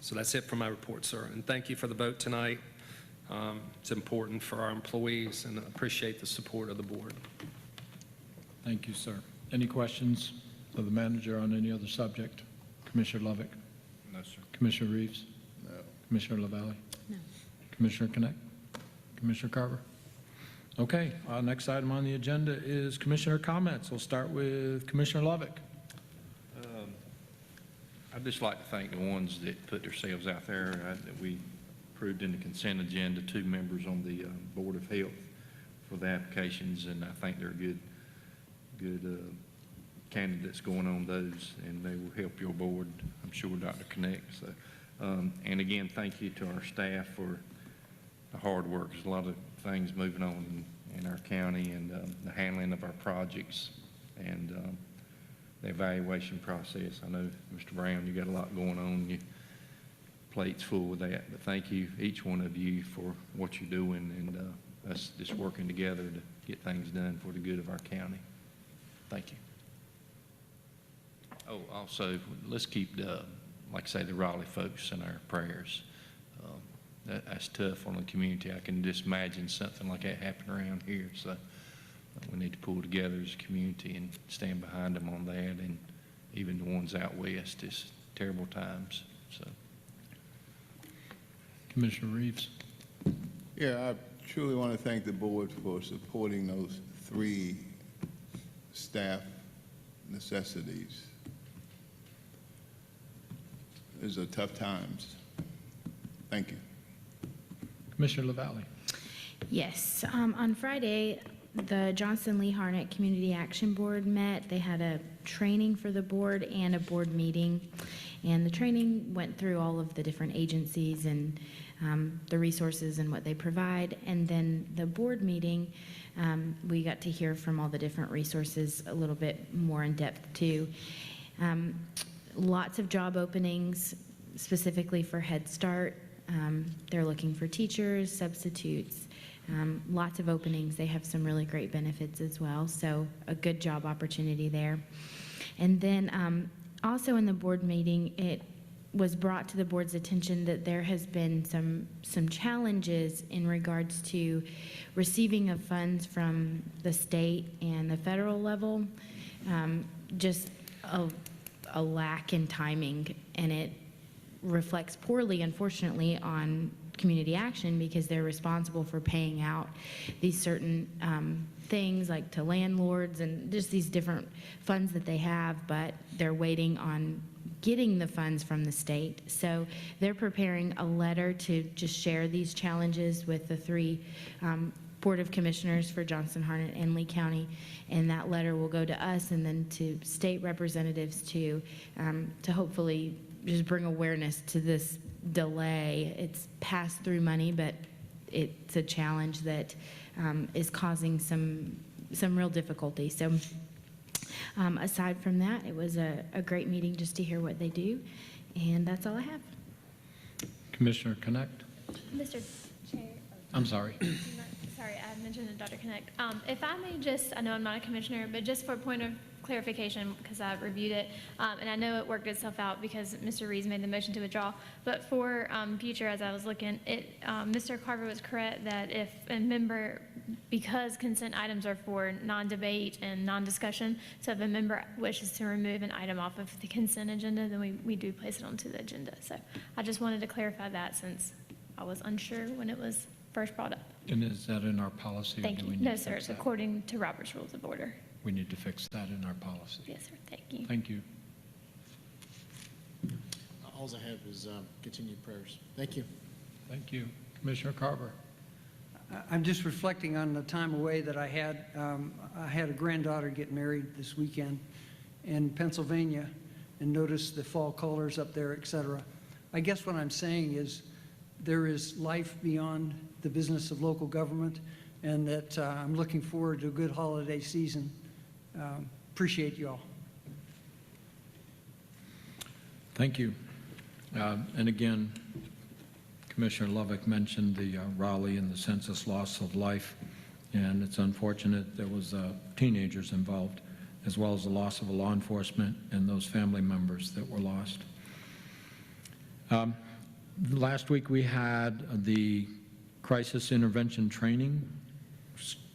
So that's it for my report, sir. And thank you for the vote tonight. It's important for our employees, and I appreciate the support of the board. Thank you, sir. Any questions of the manager on any other subject? Commissioner Lovick? No, sir. Commissioner Reeves? No. Commissioner LaValle? No. Commissioner Connect? Commissioner Carver? Okay, next item on the agenda is commissioner comments. We'll start with Commissioner Lovick. I'd just like to thank the ones that put themselves out there that we approved in the consent agenda, 2 members on the Board of Health for the applications, and I think they're good candidates going on those, and they will help your board, I'm sure, Dr. Connect. So, and again, thank you to our staff for the hard work. There's a lot of things moving on in our county, and the handling of our projects, and the evaluation process. I know, Mr. Brown, you got a lot going on. Your plate's full with that, but thank you, each one of you, for what you're doing, and us just working together to get things done for the good of our county. Thank you. Oh, also, let's keep like I say, the Raleigh folks in our prayers. That's tough on the community. I can just imagine something like that happen around here. So we need to pull together as a community and stand behind them on that, and even the ones out west. It's terrible times. So, Commissioner Reeves. Yeah, I truly want to thank the board for supporting those 3 staff necessities. These are tough times. Thank you. Commissioner LaValle. Yes, on Friday, the Johnson Lee Harnett Community Action Board met. They had a training for the board and a board meeting. And the training went through all of the different agencies and the resources and what they provide. And then the board meeting, we got to hear from all the different resources a little bit more in depth too. Lots of job openings, specifically for Head Start. They're looking for teachers, substitutes, lots of openings. They have some really great benefits as well, so a good job opportunity there. And then also in the board meeting, it was brought to the board's attention that there has been some challenges in regards to receiving of funds from the state and the federal level, just a lack in timing, and it reflects poorly, unfortunately, on community action because they're responsible for paying out these certain things like to landlords and just these different funds that they have, but they're waiting on getting the funds from the state. So they're preparing a letter to just share these challenges with the 3 Board of Commissioners for Johnson, Harnett, and Lee County, and that letter will go to us and then to state representatives to hopefully just bring awareness to this delay. It's pass-through money, but it's a challenge that is causing some real difficulty. So aside from that, it was a great meeting just to hear what they do, and that's all I have. Commissioner Connect. Mr. Chair. I'm sorry. Sorry, I mentioned it, Dr. Connect. If I may just, I know I'm not a commissioner, but just for a point of clarification, because I reviewed it, and I know it worked itself out because Mr. Reeves made the motion to withdraw, but for future, as I was looking, Mr. Carver was correct that if a member, because consent items are for non-debate and non-discussion, so if a member wishes to remove an item off of the consent agenda, then we do place it onto the agenda. So I just wanted to clarify that since I was unsure when it was first brought up. And is that in our policy? Thank you. No, sir, it's according to Robert's Rules of Order. We need to fix that in our policy. Yes, sir, thank you. Thank you. All I have is continued prayers. Thank you. Thank you. Commissioner Carver. I'm just reflecting on the time away that I had. I had a granddaughter get married this weekend in Pennsylvania and noticed the fall colors up there, et cetera. I guess what I'm saying is there is life beyond the business of local government, and that I'm looking forward to a good holiday season. Appreciate you all. Thank you. And again, Commissioner Lovick mentioned the Raleigh and the census loss of life, and it's unfortunate there was teenagers involved, as well as the loss of a law enforcement and those family members that were lost. Last week we had the crisis intervention training,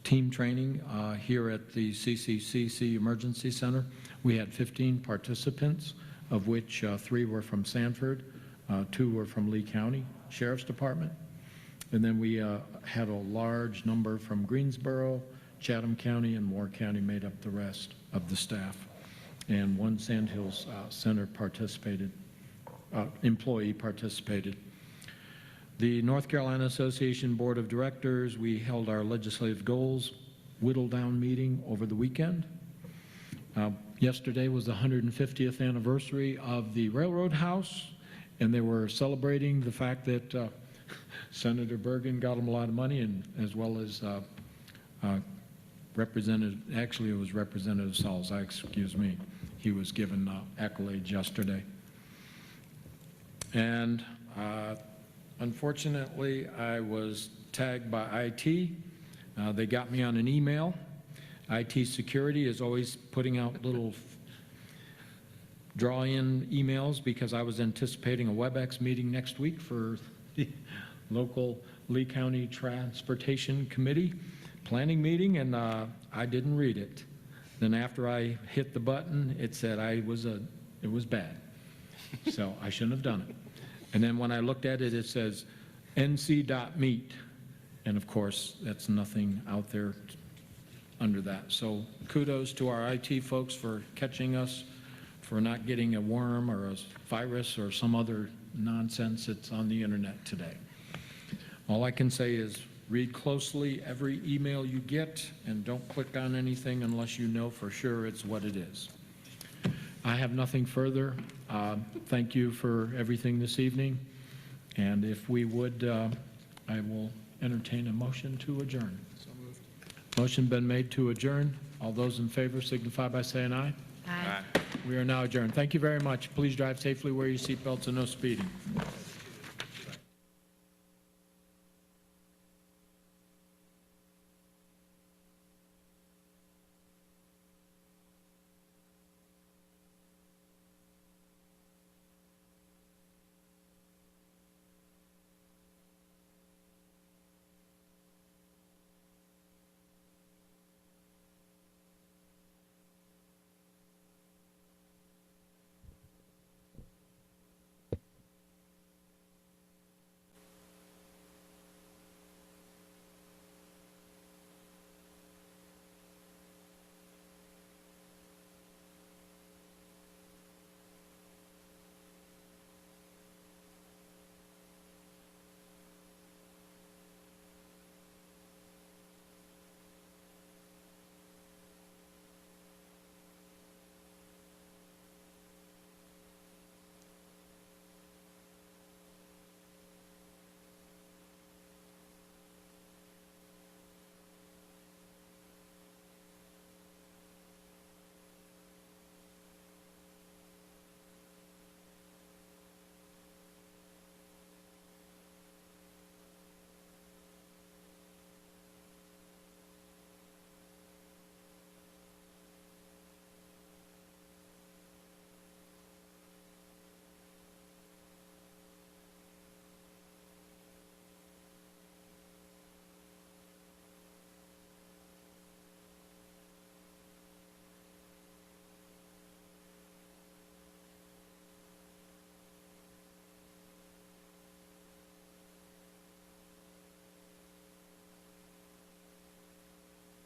team training here at the CCCC Emergency Center. We had 15 participants, of which 3 were from Sanford, 2 were from Lee County Sheriff's Department, and then we had a large number from Greensboro, Chatham County, and Moore County made up the rest of the staff. And 1 Sandhills Center participated, employee participated. The North Carolina Association Board of Directors, we held our legislative goals whittle down meeting over the weekend. Yesterday was the 150th anniversary of the Railroad House, and they were celebrating the fact that Senator Bergen got them a lot of money, and as well as actually it was Representative Salzak, excuse me. He was given accolades yesterday. And unfortunately, I was tagged by IT. They got me on an email. IT security is always putting out little draw-in emails because I was anticipating a WebEx meeting next week for the local Lee County Transportation Committee planning meeting, and I didn't read it. Then after I hit the button, it said it was bad. So I shouldn't have done it. And then when I looked at it, it says nc.meet. And of course, that's nothing out there under that. So kudos to our IT folks for catching us, for not getting a worm or a virus or some other nonsense that's on the internet today. All I can say is read closely every email you get and don't click on anything unless you know for sure it's what it is. I have nothing further. Thank you for everything this evening. And if we would, I will entertain a motion to adjourn. So moved. Motion been made to adjourn. All those in favor signify by saying aye. Aye. We are now adjourned. Thank you very much. Please drive safely, wear your seatbelts, and no speeding.